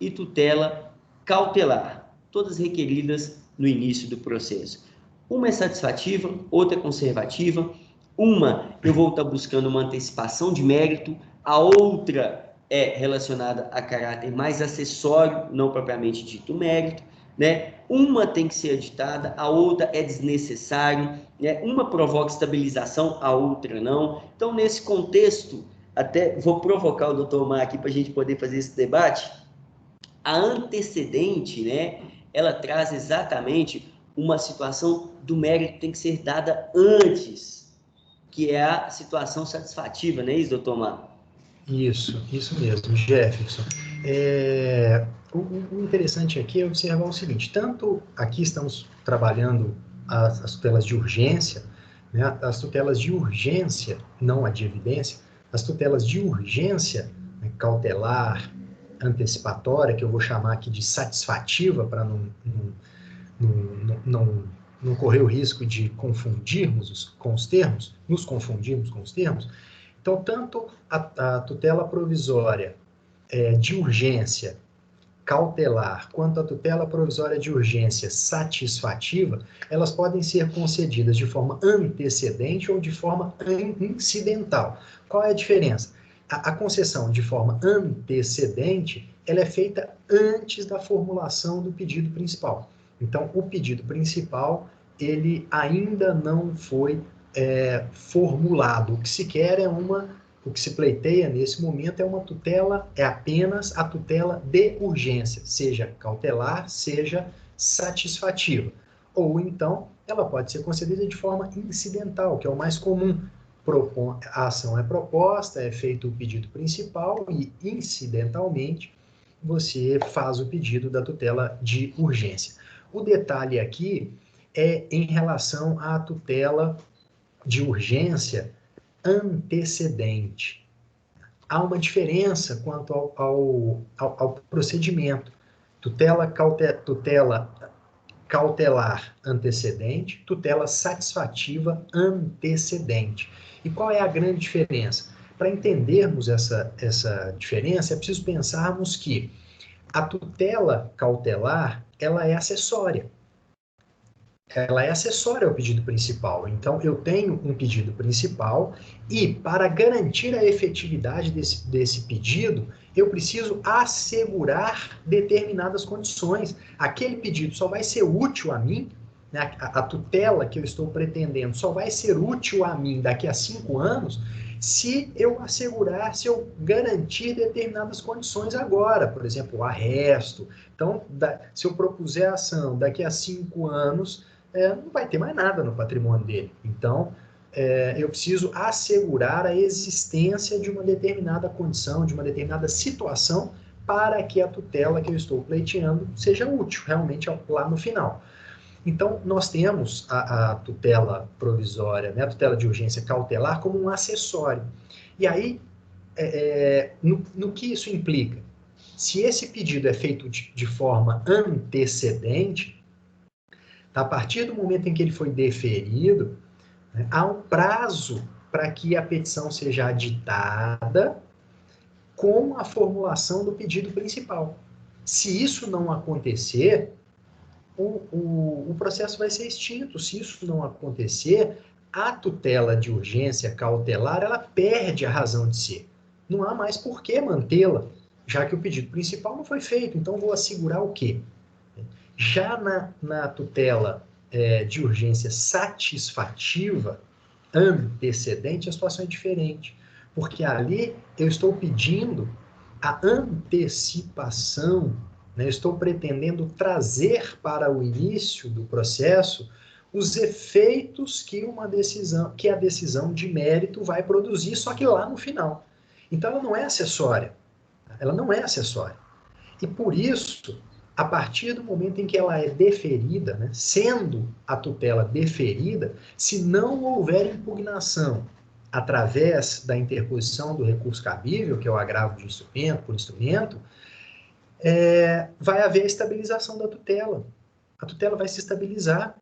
e tutela cautelar, todas requeridas no início do processo. Uma é satisfativa, outra é conservativa, uma eu vou estar buscando uma antecipação de mérito, a outra é relacionada a caráter mais acessório, não propriamente dito mérito, né? Uma tem que ser editada, a outra é desnecessário, né? Uma provoca estabilização, a outra não. Então, nesse contexto, até vou provocar o doutor Omar aqui para a gente poder fazer esse debate. A antecedente, né? Ela traz exatamente uma situação do mérito que tem que ser dada antes, que é a situação satisfativa, não é isso, doutor Omar? Isso mesmo, Jefferson. O interessante aqui é observar o seguinte, tanto aqui estamos trabalhando as tutelas de urgência, né, as tutelas de urgência, não a de evidência, as tutelas de urgência, né, cautelar, antecipatória, que eu vou chamar aqui de satisfativa, para não não correr o risco de confundirmos com os termos, nos confundirmos com os termos. Então, tanto a tutela provisória de urgência cautelar quanto a tutela provisória de urgência satisfativa, elas podem ser concedidas de forma antecedente ou de forma incidental. Qual é a diferença? A concessão de forma antecedente, ela é feita antes da formulação do pedido principal. Então, o pedido principal, ele ainda não foi formulado. O que se quer o que se pleiteia nesse momento é uma tutela, é apenas a tutela de urgência, seja cautelar, seja satisfativa. Ou então, ela pode ser concedida de forma incidental, que é o mais comum. A ação é proposta, é feito o pedido principal e, incidentalmente, você faz o pedido da tutela de urgência. O detalhe aqui é em relação à tutela de urgência antecedente. Há uma diferença quanto ao procedimento. Tutela cautelar antecedente, tutela satisfativa antecedente. E qual é a grande diferença? Para entendermos essa diferença, é preciso pensarmos que a tutela cautelar, ela é acessória. Ela é acessória ao pedido principal. Então, eu tenho um pedido principal e, para garantir a efetividade desse pedido, eu preciso assegurar determinadas condições. Aquele pedido só vai ser útil a mim, né? A tutela que eu estou pretendendo só vai ser útil a mim daqui a 5 anos se eu assegurar, se eu garantir determinadas condições agora. Por exemplo, o arresto. Então, se eu propuser a ação daqui a 5 anos, não vai ter mais nada no patrimônio dele. Então, eu preciso assegurar a existência de uma determinada condição, de uma determinada situação, para que a tutela que eu estou pleiteando seja útil, realmente, lá no final. Então, nós temos a tutela provisória, né, a tutela de urgência cautelar, como um acessório. E aí, no que isso implica? Se esse pedido é feito de forma antecedente, a partir do momento em que ele foi deferido, né, há um prazo para que a petição seja aditada com a formulação do pedido principal. Se isso não acontecer, o processo vai ser extinto. Se isso não acontecer, a tutela de urgência cautelar, ela perde a razão de ser. Não há mais por que mantê-la, já que o pedido principal não foi feito. Então, vou assegurar o quê? Já na tutela de urgência satisfativa, antecedente, a situação é diferente. Porque ali eu estou pedindo a antecipação, né? Eu estou pretendendo trazer para o início do processo os efeitos que a decisão de mérito vai produzir, só que lá no final. Então, ela não é acessória. Ela não é acessória. E por isso, a partir do momento em que ela é deferida, né, sendo a tutela deferida, se não houver impugnação através da interposição do recurso cabível, que é o agravo de instrumento por instrumento, vai haver a estabilização da tutela. A tutela vai se estabilizar,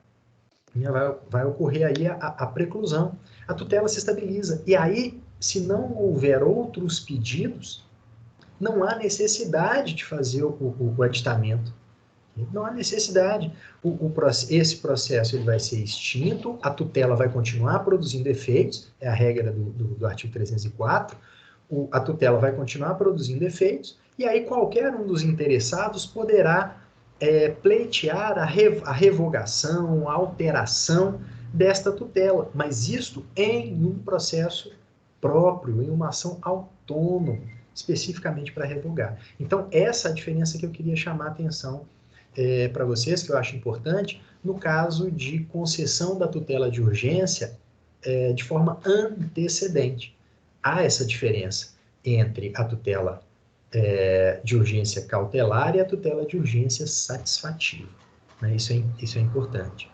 né, vai ocorrer aí a preclusão. A tutela se estabiliza. E aí, se não houver outros pedidos, não há necessidade de fazer o aditamento. Não há necessidade. Esse processo ele vai ser extinto, a tutela vai continuar produzindo efeitos, é a regra do artigo 304, a tutela vai continuar produzindo efeitos, e aí qualquer um dos interessados poderá pleitear a revogação, a alteração desta tutela, mas isto em um processo próprio, em uma ação autônoma, especificamente para revogar. Então, essa é a diferença que eu queria chamar a atenção para vocês, que eu acho importante, no caso de concessão da tutela de urgência de forma antecedente. Há essa diferença entre a tutela de urgência cautelar e a tutela de urgência satisfativa. Né? Isso é importante.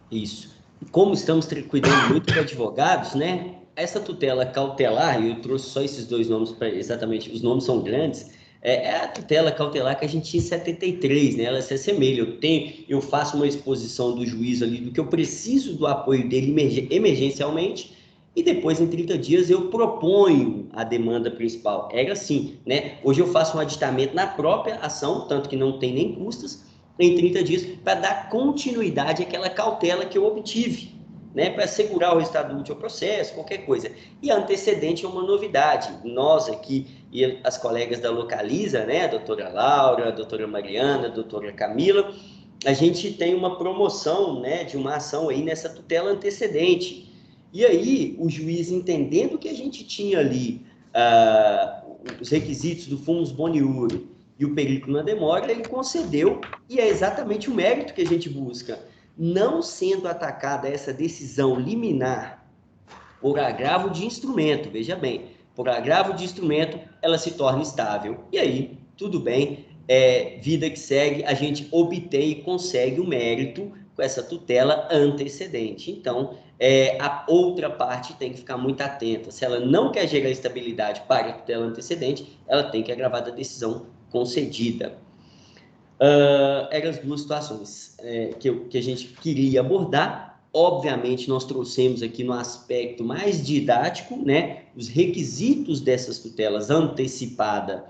Isso. Como estamos cuidando muito de advogados, né? Essa tutela cautelar, e eu trouxe só esses 2 nomes, exatamente, os nomes são grandes, É a tutela cautelar que a gente tinha em 73, né? Ela se assemelha. Eu faço uma exposição do juiz ali do que eu preciso do apoio dele emergencialmente, e depois, em 30 dias, eu proponho a demanda principal. Era assim, né? Hoje eu faço um aditamento na própria ação, tanto que não tem nem custas, em 30 dias, para dar continuidade àquela cautela que eu obtive, né? Para assegurar o resultado útil ao processo, qualquer coisa. E a antecedente é uma novidade. Nós aqui, e as colegas da Localiza, né? A doutora Laura, a doutora Mariana, a doutora Camila, a gente tem uma promoção, né? De uma ação aí nessa tutela antecedente. E aí, o juiz, entendendo que a gente tinha ali os requisitos do fumus boniure e o perito na demora, ele concedeu, e é exatamente o mérito que a gente busca. Não sendo atacada essa decisão liminar por agravo de instrumento, veja bem, por agravo de instrumento, ela se torna estável. E aí, tudo bem, vida que segue, a gente obtém e consegue o mérito com essa tutela antecedente. Então, a outra parte tem que ficar muito atenta. Se ela não quer gerar estabilidade para a tutela antecedente, ela tem que agravar da decisão concedida. Eram as duas situações que a gente queria abordar. Obviamente, nós trouxemos aqui no aspecto mais didático, né, os requisitos dessas tutelas antecipada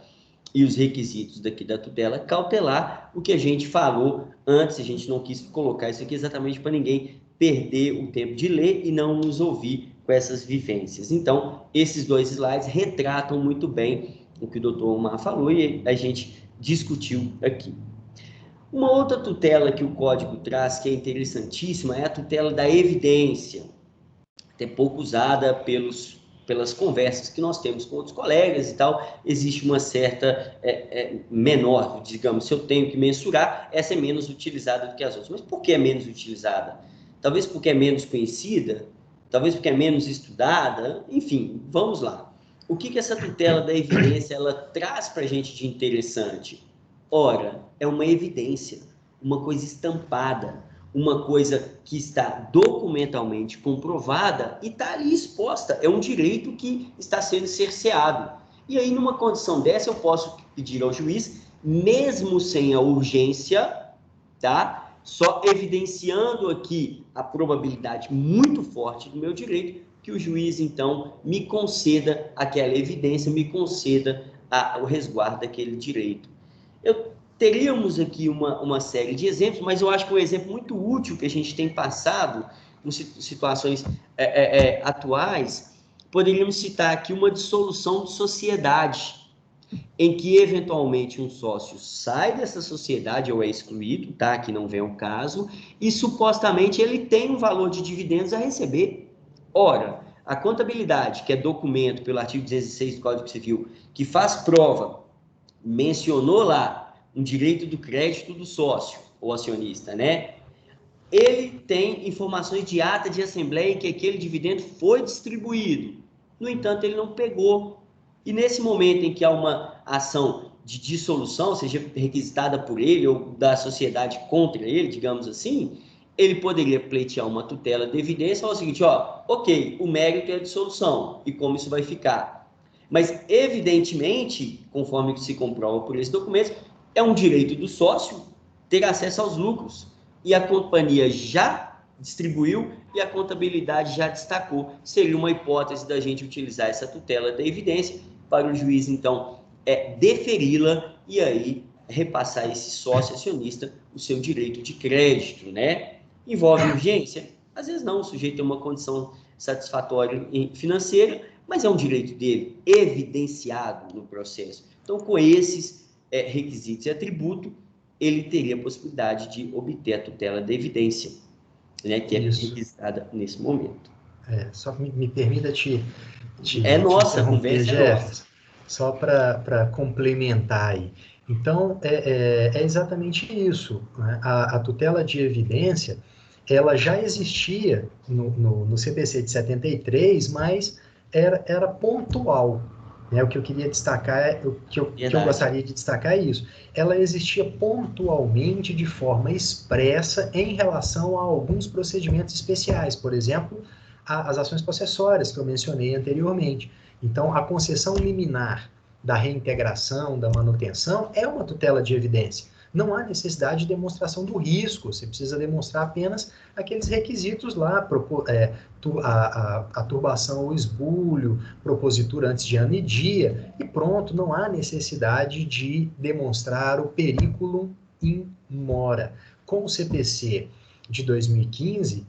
e os requisitos daqui da tutela cautelar. O que a gente falou antes, a gente não quis colocar isso aqui exatamente para ninguém perder o tempo de ler e não nos ouvir com essas vivências. Então, esses dois slides retratam muito bem o que o doutor Omar falou e a gente discutiu aqui. Uma outra tutela que o código traz, que é interessantíssima, é a tutela da evidência, até pouco usada pelas conversas que nós temos com outros colegas e tal. Existe uma certa menor, digamos, se eu tenho que mensurar, essa é menos utilizada do que as outras. Mas por que é menos utilizada? Talvez porque é menos conhecida, talvez porque é menos estudada, enfim, vamos lá. O que essa tutela da evidência ela traz para a gente de interessante? Ora, é uma evidência, uma coisa estampada, uma coisa que está documentalmente comprovada e está ali exposta. É um direito que está sendo cerceado. E aí, numa condição dessa, eu posso pedir ao juiz, mesmo sem a urgência, tá? Só evidenciando aqui a probabilidade muito forte do meu direito, que o juiz, então, me conceda aquela evidência, me conceda o resguardo daquele direito. Teríamos aqui uma série de exemplos, mas eu acho que um exemplo muito útil que a gente tem passado em situações atuais, poderíamos citar aqui uma dissolução de sociedade, em que, eventualmente, um sócio sai dessa sociedade ou é excluído, tá? Que não vem ao caso, e, supostamente, ele tem um valor de dividendos a receber. Ora, a contabilidade, que é documento pelo artigo 206 do Código Civil, que faz prova, mencionou lá um direito do crédito do sócio ou acionista, né? Ele tem informações de ata de assembleia em que aquele dividendo foi distribuído. No entanto, ele não pegou. E nesse momento em que há uma ação de dissolução, seja requisitada por ele ou da sociedade contra ele, digamos assim, ele poderia pleitear uma tutela de evidência e falar o seguinte, ok, o mérito é a dissolução, e como isso vai ficar? Mas, evidentemente, conforme se comprova por esse documento, é um direito do sócio ter acesso aos lucros. E a companhia já distribuiu e a contabilidade já destacou. Seria uma hipótese da gente utilizar essa tutela da evidência para o juiz, então, deferi-la e aí repassar a esse sócio acionista o seu direito de crédito, né? Envolve urgência? Às vezes não, o sujeito tem uma condição satisfatória financeira, mas é um direito dele, evidenciado no processo. Então, com esses requisitos e atributo, ele teria a possibilidade de obter a tutela da evidência, né, que é requisitada nesse momento. Só me permita nossa, a conversa é nossa. Só para complementar aí. Então, é exatamente isso. Né? A tutela de evidência, ela já existia no CPC de 73, mas era pontual. Né? O que eu queria destacar, o que eu gostaria de destacar é isso. Ela existia pontualmente, de forma expressa, em relação a alguns procedimentos especiais. Por exemplo, as ações possessórias que eu mencionei anteriormente. Então, a concessão liminar da reintegração, da manutenção, é uma tutela de evidência. Não há necessidade de demonstração do risco, você precisa demonstrar apenas aqueles requisitos lá, a turbação ou esbulho, propositura antes de ano e dia, e pronto, não há necessidade de demonstrar o periculum in mora. Com o CPC de 2015,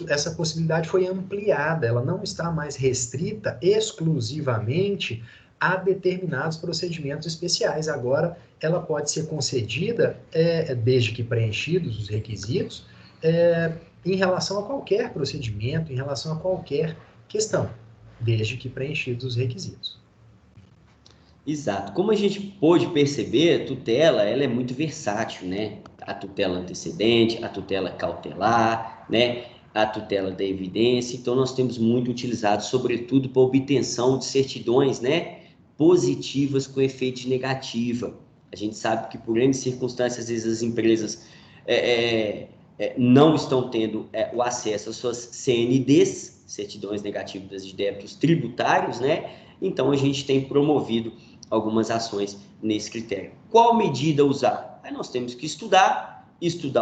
essa possibilidade foi ampliada, ela não está mais restrita exclusivamente a determinados procedimentos especiais. Agora, ela pode ser concedida, desde que preenchidos os requisitos, em relação a qualquer procedimento, em relação a qualquer questão, desde que preenchidos os requisitos. Exato. Como a gente pôde perceber, a tutela ela é muito versátil, né? A tutela antecedente, a tutela cautelar, né? A tutela da evidência. Então, nós temos muito utilizado, sobretudo, para obtenção de certidões, né? Positivas com efeito de negativa. A gente sabe que, por N circunstâncias, às vezes as empresas não estão tendo o acesso às suas CNDs, certidões negativas de débitos tributários, né? Então, a gente tem promovido algumas ações nesse critério. Qual medida usar? Aí nós temos que estudar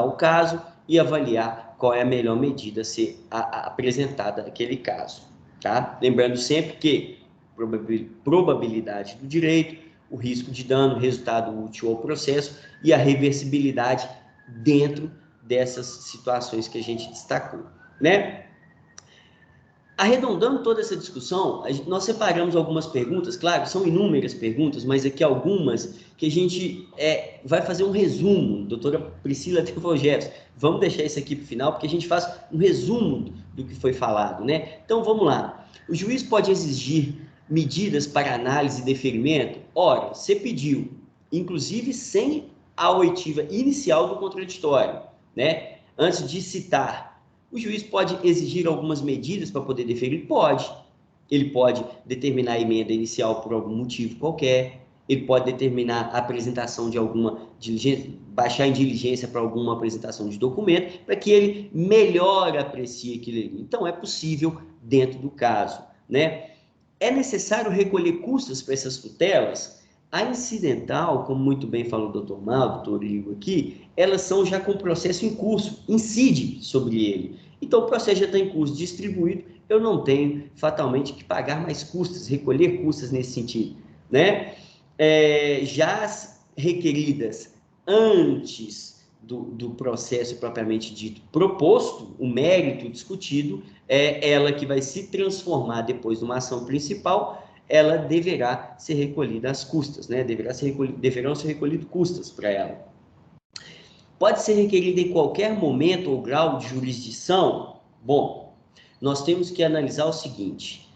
o caso e avaliar qual é a melhor medida a ser apresentada naquele caso, tá? Lembrando sempre que probabilidade do direito, o risco de dano, resultado útil ao processo e a reversibilidade dentro dessas situações que a gente destacou, né? Arredondando toda essa discussão, nós separamos algumas perguntas, claro, são inúmeras perguntas, mas aqui algumas que a gente vai fazer um resumo, doutora Priscila Tevogeros, vamos deixar isso aqui para o final, porque a gente faz um resumo do que foi falado, né? Então, vamos lá. O juiz pode exigir medidas para análise e deferimento? Ora, você pediu, inclusive sem a oitiva inicial do contraditório, né? Antes de citar, o juiz pode exigir algumas medidas para poder deferir? Pode. Ele pode determinar a emenda inicial por algum motivo qualquer, ele pode determinar a apresentação de alguma diligência, baixar em diligência para alguma apresentação de documento, para que ele melhor aprecie aquilo ali. Então, é possível dentro do caso, né? É necessário recolher custas para essas tutelas? A incidental, como muito bem falou o doutor Mal, doutor Igor aqui, elas são já com o processo em curso, incide sobre ele. Então, o processo já está em curso, distribuído, eu não tenho fatalmente que pagar mais custas, recolher custas nesse sentido, né? Já as requeridas antes do processo propriamente dito proposto, o mérito discutido, é ela que vai se transformar depois numa ação principal, ela deverá ser recolhida às custas, né? Deverão ser recolhidas custas para ela. Pode ser requerida em qualquer momento ou grau de jurisdição? Bom, nós temos que analisar o seguinte,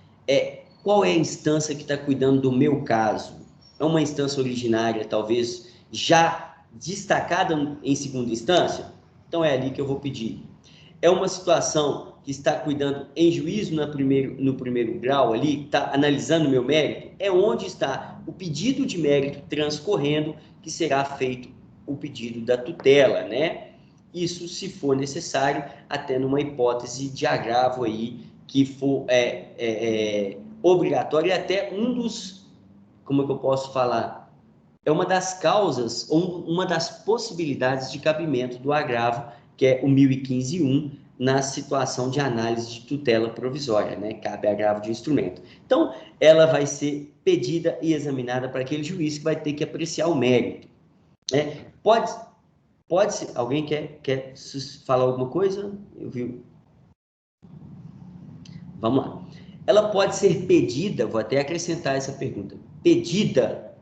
qual é a instância que está cuidando do meu caso? É uma instância originária, talvez já destacada em segunda instância? Então é ali que eu vou pedir. É uma situação que está cuidando em juízo no primeiro grau ali, está analisando o meu mérito? É onde está o pedido de mérito transcorrendo que será feito o pedido da tutela, né? Isso, se for necessário, até numa hipótese de agravo aí, que for obrigatório, e até um dos, como é que eu posso falar? É uma das causas, ou uma das possibilidades de cabimento do agravo, que é o 1015.1, na situação de análise de tutela provisória, né? Cabe agravo de instrumento. Então, ela vai ser pedida e examinada para aquele juiz que vai ter que apreciar o mérito. Pode ser. Alguém quer falar alguma coisa? Eu vi. Vamos lá. Ela pode ser pedida, vou até acrescentar essa pergunta, pedida,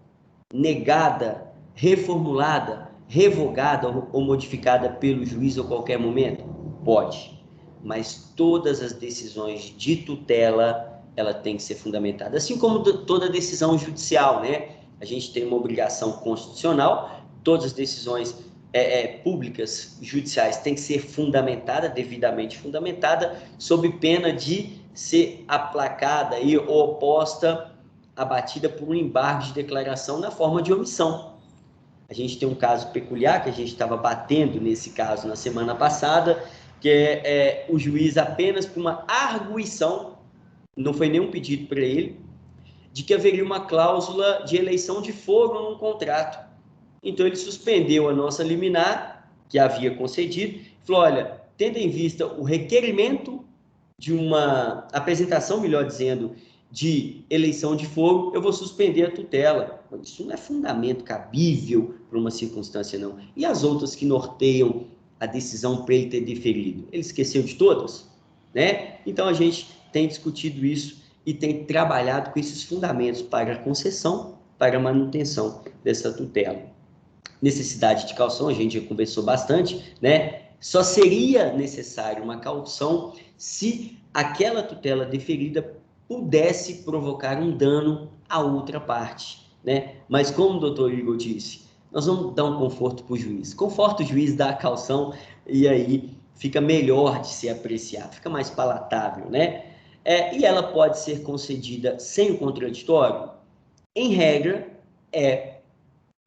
negada, reformulada, revogada ou modificada pelo juiz a qualquer momento? Pode. Mas todas as decisões de tutela, ela tem que ser fundamentada. Assim como toda decisão judicial, né? A gente tem uma obrigação constitucional, todas as decisões públicas, judiciais, têm que ser fundamentada, devidamente fundamentada, sob pena de ser aplacada e oposta, abatida por um embargo de declaração na forma de omissão. A gente tem um caso peculiar, que a gente estava batendo nesse caso na semana passada, que é o juiz apenas por uma arguição, não foi nenhum pedido para ele, de que haveria uma cláusula de eleição de foro num contrato. Então, ele suspendeu a nossa liminar, que havia concedido, e falou, olha, tendo em vista o requerimento de uma apresentação, melhor dizendo, de eleição de foro, eu vou suspender a tutela. Isso não é fundamento cabível para uma circunstância, não. E as outras que norteiam a decisão para ele ter deferido? Ele esqueceu de todas? Né? Então, a gente tem discutido isso e tem trabalhado com esses fundamentos para a concessão, para a manutenção dessa tutela. Necessidade de caução, a gente já conversou bastante, né? Só seria necessário uma caução se aquela tutela deferida pudesse provocar um dano à outra parte, né? Mas como o doutor Igor disse, nós vamos dar um conforto para o juiz. Conforta o juiz, dá a caução e aí fica melhor de se apreciar, fica mais palatável, né? E ela pode ser concedida sem o contraditório? Em regra,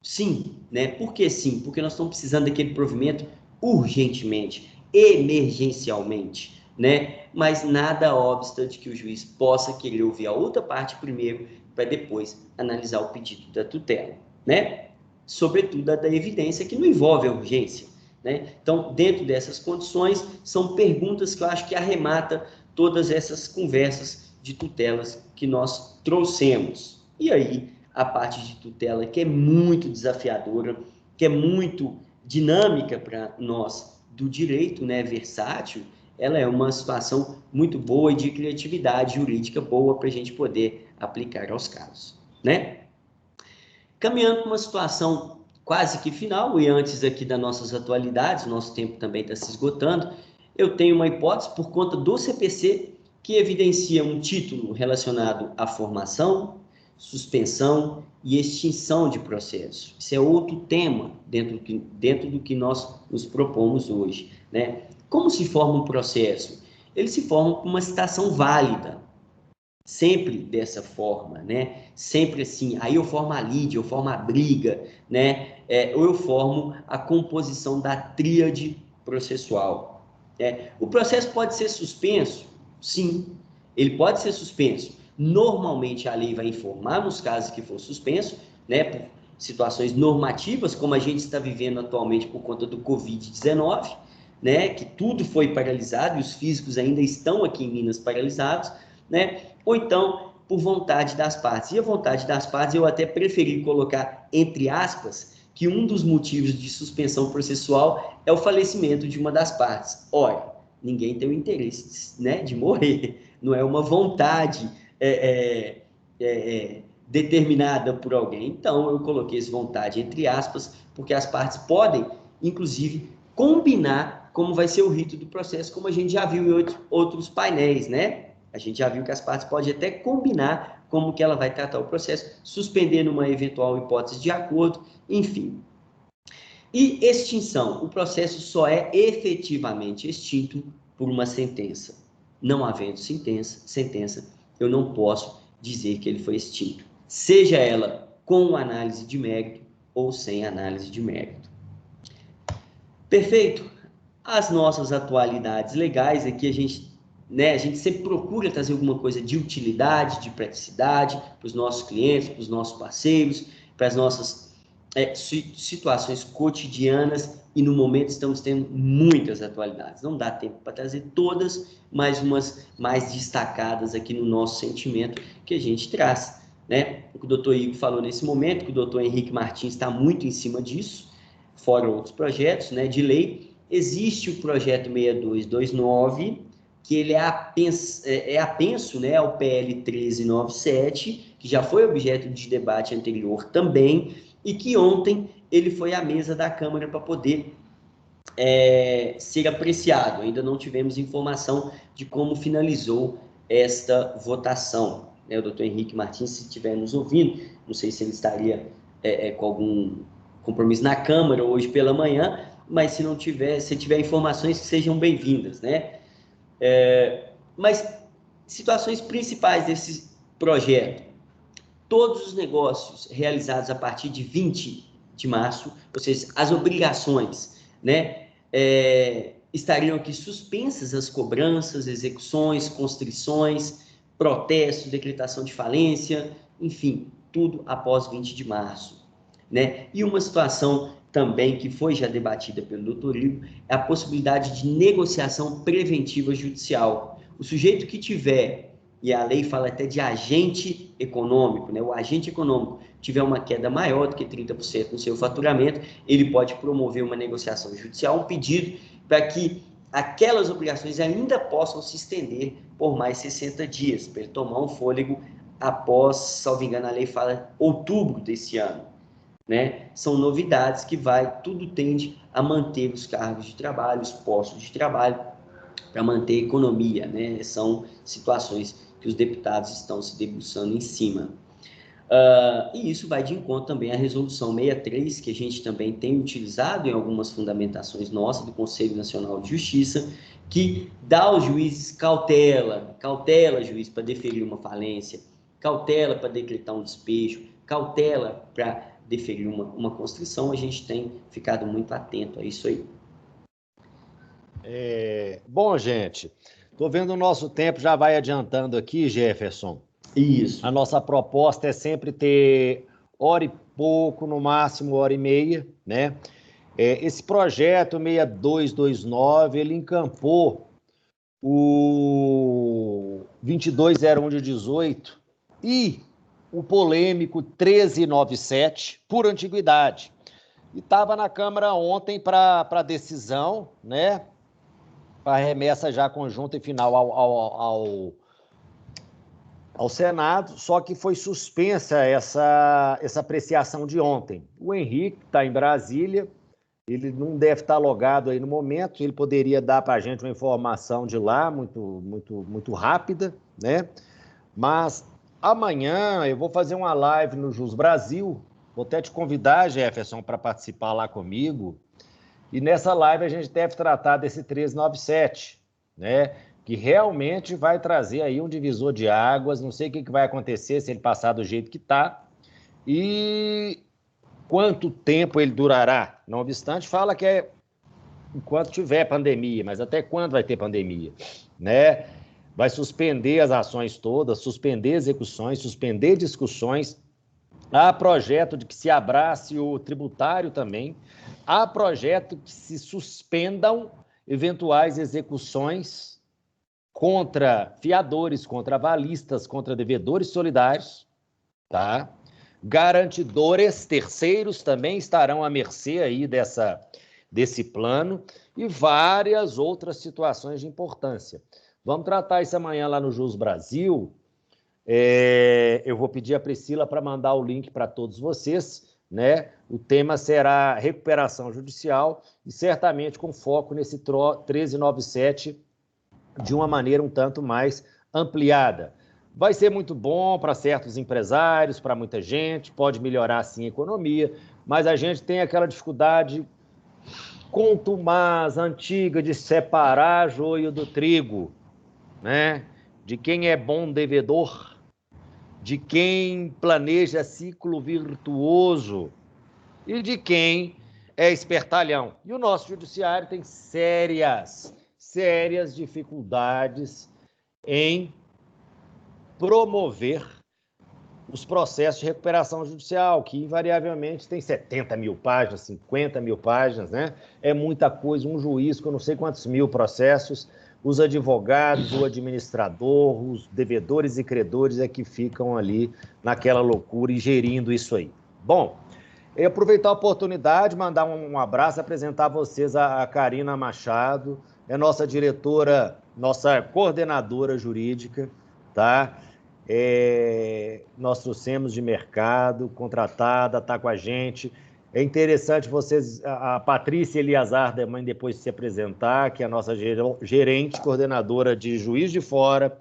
sim, né? Por que sim? Porque nós estamos precisando daquele provimento urgentemente, emergencialmente, né? Mas nada obsta de que o juiz possa querer ouvir a outra parte primeiro, para depois analisar o pedido da tutela, né? Sobretudo a da evidência, que não envolve a urgência, né? Então, dentro dessas condições, são perguntas que eu acho que arremata todas essas conversas de tutelas que nós trouxemos. E aí, a parte de tutela, que é muito desafiadora, que é muito dinâmica para nós do direito, né, versátil, ela é uma situação muito boa e de criatividade jurídica boa para a gente poder aplicar aos casos, né? Caminhando para uma situação quase que final, e antes aqui das nossas atualidades, nosso tempo também está se esgotando, eu tenho uma hipótese por conta do CPC que evidencia um título relacionado à formação, suspensão e extinção de processo. Isso é outro tema dentro do que nós nos propomos hoje, né? Como se forma um processo? Ele se forma com uma citação válida, sempre dessa forma, né? Sempre assim, aí eu formo a lide, eu formo a briga, né? Ou eu formo a composição da tríade processual. O processo pode ser suspenso? Sim, ele pode ser suspenso. Normalmente a lei vai informar nos casos que for suspenso, né? Por situações normativas, como a gente está vivendo atualmente por conta do Covid-19, né? Que tudo foi paralisado e os físicos ainda estão aqui em Minas paralisados, né? Ou então por vontade das partes. E a vontade das partes eu até preferi colocar entre aspas que um dos motivos de suspensão processual é o falecimento de uma das partes. Olha, ninguém tem o interesse, né, de morrer, não é uma vontade determinada por alguém. Então eu coloquei essa vontade entre aspas, porque as partes podem, inclusive, combinar como vai ser o rito do processo, como a gente já viu em outros painéis, né? A gente já viu que as partes podem até combinar como que ela vai tratar o processo, suspendendo uma eventual hipótese de acordo, enfim. E extinção. O processo só é efetivamente extinto por uma sentença. Não havendo sentença, eu não posso dizer que ele foi extinto. Seja ela com análise de mérito ou sem análise de mérito. Perfeito? As nossas atualidades legais aqui, a gente sempre procura trazer alguma coisa de utilidade, de praticidade para os nossos clientes, para os nossos parceiros, para as nossas situações cotidianas, e no momento estamos tendo muitas atualidades. Não dá tempo para trazer todas, mas umas mais destacadas aqui no nosso sentimento que a gente traz, né? O que o doutor Igor falou nesse momento, que o doutor Henrique Martins está muito em cima disso, fora outros projetos, né, de lei. Existe o projeto 6229, que ele é apenso, né, ao PL 1397, que já foi objeto de debate anterior também, e que ontem ele foi à mesa da Câmara para poder ser apreciado. Ainda não tivemos informação de como finalizou esta votação, né? O doutor Henrique Martins, se estiver nos ouvindo, não sei se ele estaria com algum compromisso na Câmara hoje pela manhã, mas se não tiver, se tiver informações, que sejam bem-vindas, né? Mas situações principais desse projeto: todos os negócios realizados a partir de 20 de março, ou seja, as obrigações, né, estariam aqui suspensas, as cobranças, execuções, constrições, protestos, decretação de falência, enfim, tudo após 20 de março, né? E uma situação também que foi já debatida pelo doutor Igor é a possibilidade de negociação preventiva judicial. O sujeito que tiver, e a lei fala até de agente econômico, né? O agente econômico tiver uma queda maior do que 30% no seu faturamento, ele pode promover uma negociação judicial, um pedido para que aquelas obrigações ainda possam se estender por mais 60 dias, para ele tomar um fôlego após, salvo engano, a lei fala outubro desse ano, né? São novidades que tudo tende a manter os cargos de trabalho, os postos de trabalho, para manter a economia, né? São situações que os deputados estão se debruçando em cima. E isso vai de encontro também à resolução 63, que a gente também tem utilizado em algumas fundamentações nossas do Conselho Nacional de Justiça, que dá aos juízes cautela juiz para deferir uma falência, cautela para decretar um despejo, cautela para deferir uma constrição. A gente tem ficado muito atento a isso aí. Bom, gente, estou vendo o nosso tempo já vai adiantando aqui, Jefferson. Isso. A nossa proposta é sempre ter hora e pouco, no máximo hora e meia, né? Esse projeto 6229, ele encampou o 2201 de 18 e o polêmico 1397 por antiguidade. E estava na Câmara ontem para decisão, né? Para remessa já conjunta e final ao Senado, só que foi suspensa essa apreciação de ontem. O Henrique está em Brasília, ele não deve estar logado aí no momento, ele poderia dar para a gente uma informação de lá, muito rápida, né? Mas amanhã eu vou fazer uma live no Jus Brasil, vou até te convidar, Jefferson, para participar lá comigo, e nessa live a gente deve tratar desse 1397, né? Que realmente vai trazer aí um divisor de águas, não sei o que vai acontecer se ele passar do jeito que está, e quanto tempo ele durará. Não obstante, fala que é enquanto tiver pandemia, mas até quando vai ter pandemia, né? Vai suspender as ações todas, suspender execuções, suspender discussões. Há projeto de que se abrace o tributário também, há projeto que se suspendam eventuais execuções contra fiadores, contra avalistas, contra devedores solidários, tá? Garantidores terceiros também estarão à mercê aí desse plano e várias outras situações de importância. Vamos tratar isso amanhã lá no Jus Brasil. Eu vou pedir a Priscila para mandar o link para todos vocês, né? O tema será recuperação judicial e certamente com foco nesse 1397 de uma maneira um tanto mais ampliada. Vai ser muito bom para certos empresários, para muita gente, pode melhorar sim a economia, mas a gente tem aquela dificuldade contumaz, antiga, de separar joio do trigo, né? De quem é bom devedor, de quem planeja ciclo virtuoso e de quem é espertalhão. E o nosso judiciário tem sérias dificuldades em promover os processos de recuperação judicial, que invariavelmente tem 70 mil páginas, 50 mil páginas, né? É muita coisa, um juiz com não sei quantos mil processos, os advogados, o administrador, os devedores e credores é que ficam ali naquela loucura e gerindo isso aí. Bom, eu aproveitar a oportunidade, mandar um abraço, apresentar a vocês a Karina Machado, é nossa diretora, nossa coordenadora jurídica, tá? Nós trouxemos de mercado, contratada, está com a gente. É interessante vocês, a Patrícia Eliazar também depois se apresentar, que é a nossa gerente, coordenadora de Juiz de Fora.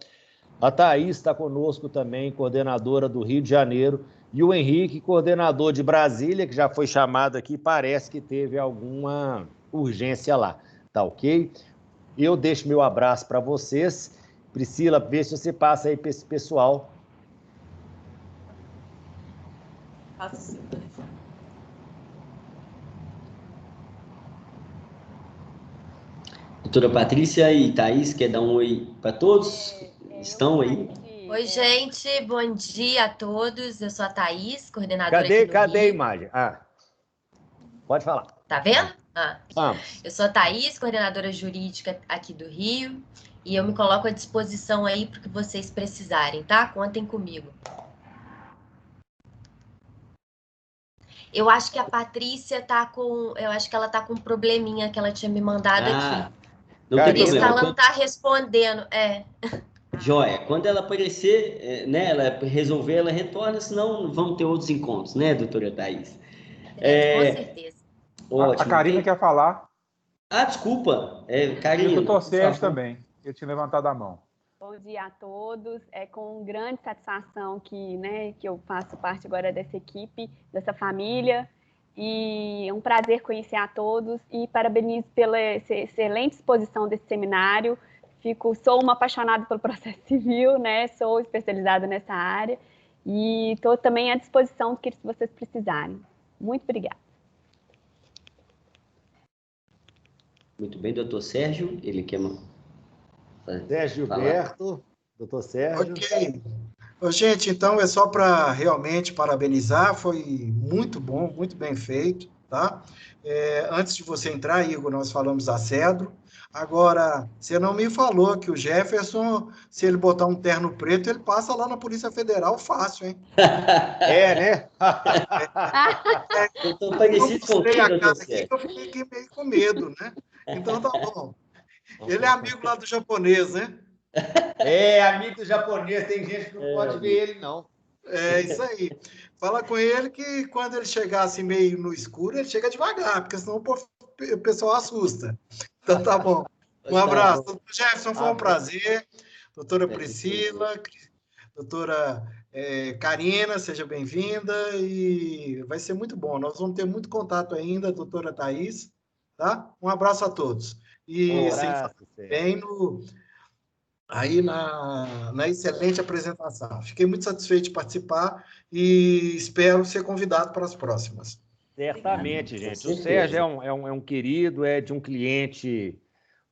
A Thaís está conosco também, coordenadora do Rio de Janeiro. E o Henrique, coordenador de Brasília, que já foi chamado aqui, parece que teve alguma urgência lá. Tá ok? Eu deixo meu abraço para vocês. Priscila, vê se você passa aí para esse pessoal. Passo sim, Doutora Patrícia e Thaís, quer dar um oi para todos? Estão aí? Oi, gente, bom dia a todos. Eu sou a Thaís, coordenadora aqui do Cadê a Rio. imagem? Pode falar. Tá vendo? Vamos. Eu sou a Thaís, coordenadora jurídica aqui do Rio, e eu me coloco à disposição aí para o que vocês precisarem, tá? Contem comigo. Eu acho que a Patrícia eu acho que ela tá com um probleminha que ela tinha me mandado aqui. Não tem Por isso que problema. ela não tá respondendo. Joia, quando ela aparecer, né, ela resolver, ela retorna, senão vamos ter outros encontros, né, doutora Thaís? Com certeza. Ótimo. A Karina quer falar. Desculpa, Karina. E o doutor Sérgio também, ele tinha levantado a mão. Bom dia a todos. É com grande satisfação que eu faço parte agora dessa equipe, dessa família. E é um prazer conhecer a todos e parabenizo pela excelente exposição desse seminário. Sou uma apaixonada pelo processo civil, né? Sou especializada nessa área e estou também à disposição do que vocês precisarem. Muito obrigada. Muito bem, doutor Sérgio, ele quer... Sérgio Gilberto, doutor Sérgio. Ok. Gente, então é só para realmente parabenizar, foi muito bom, muito bem feito, tá? Antes de você entrar, Igor, nós falamos da Cedro. Agora, você não me falou que o Jefferson, se ele botar um terno preto, ele passa lá na Polícia Federal fácil, hein? Né? Eu tô parecido com o doutor Sérgio. Eu fiquei meio com medo, né? Então tá bom. Ele é amigo lá do japonês, né? Amigo do japonês, tem gente que não pode ver ele, não. É isso aí. Fala com ele que quando ele chegar assim meio no escuro, ele chega devagar, porque senão o pessoal assusta. Então tá bom. Um abraço. Doutor Jefferson, foi um prazer. Doutora Priscila, doutora Karina, seja bem-vinda e vai ser muito bom. Nós vamos ter muito contato ainda, doutora Thaís, tá? Um abraço a todos. E bem aí na excelente apresentação. Fiquei muito satisfeito de participar e espero ser convidado para as próximas. Certamente, gente. O Sérgio é um querido, é de um cliente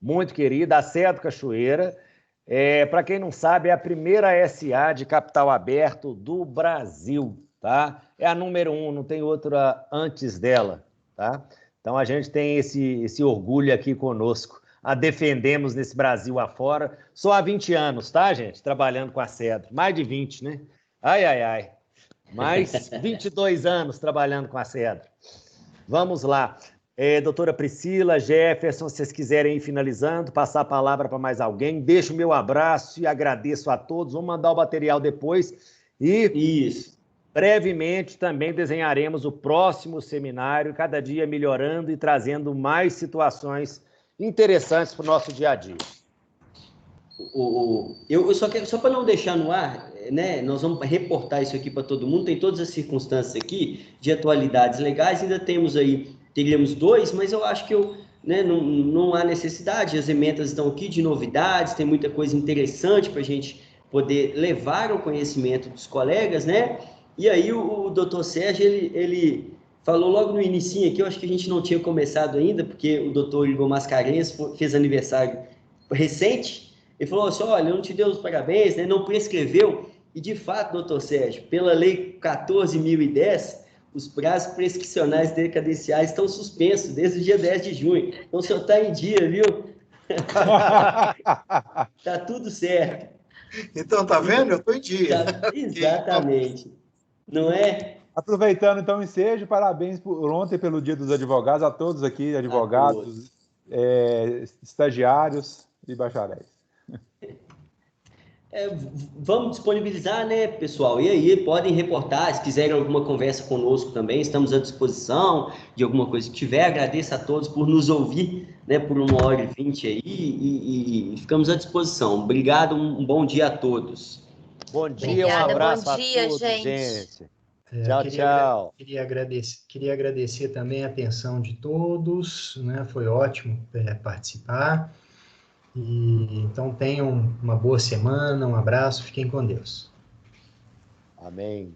muito querido, a Cedro Cachoeira. Para quem não sabe, é a primeira SA de capital aberto do Brasil, tá? É a número 1, não tem outra antes dela, tá? Então, a gente tem esse orgulho aqui conosco. A defendemos nesse Brasil afora. Só há 20 anos, tá, gente? Trabalhando com a Cedro. Mais de 20, né? Ai. Mais 22 anos trabalhando com a Cedro. Vamos lá. Doutora Priscila, Jefferson, se vocês quiserem ir finalizando, passar a palavra para mais alguém, deixo o meu abraço e agradeço a todos. Vou mandar o material depois e brevemente também desenharemos o próximo seminário, cada dia melhorando e trazendo mais situações interessantes para o nosso dia a dia. Eu só quero, só para não deixar no ar, né? Nós vamos reportar isso aqui para todo mundo, tem todas as circunstâncias aqui de atualidades legais, ainda teríamos 2, mas eu acho que não há necessidade, as emendas estão aqui de novidades, tem muita coisa interessante para a gente poder levar ao conhecimento dos colegas, né? E aí o doutor Sérgio, ele falou logo no inicinho aqui, eu acho que a gente não tinha começado ainda, porque o doutor Igor Mascarenhas fez aniversário recente, ele falou assim, olha, eu não te dei os parabéns, né? Não prescreveu, e de fato, doutor Sérgio, pela lei 14.010, os prazos prescricionais decadenciais estão suspensos desde o dia 10 de junho. Então, o senhor está em dia, viu? Tá tudo certo. Então, tá vendo? Eu estou em dia. Exatamente. Não é? Aproveitando, então, o ensejo, parabéns por ontem pelo Dia dos Advogados, a todos aqui, advogados, estagiários e bacharéis. Vamos disponibilizar, né, pessoal? E aí, podem reportar, se quiserem alguma conversa conosco também, estamos à disposição de alguma coisa que tiver. Agradeço a todos por nos ouvir, né, por 1h20 aí, e ficamos à disposição. Obrigado, um bom dia a todos. Bom dia, um abraço a todos, gente. Tchau. Queria agradecer também a atenção de todos, né? Foi ótimo participar. Então tenham uma boa semana, um abraço, fiquem com Deus. Amém.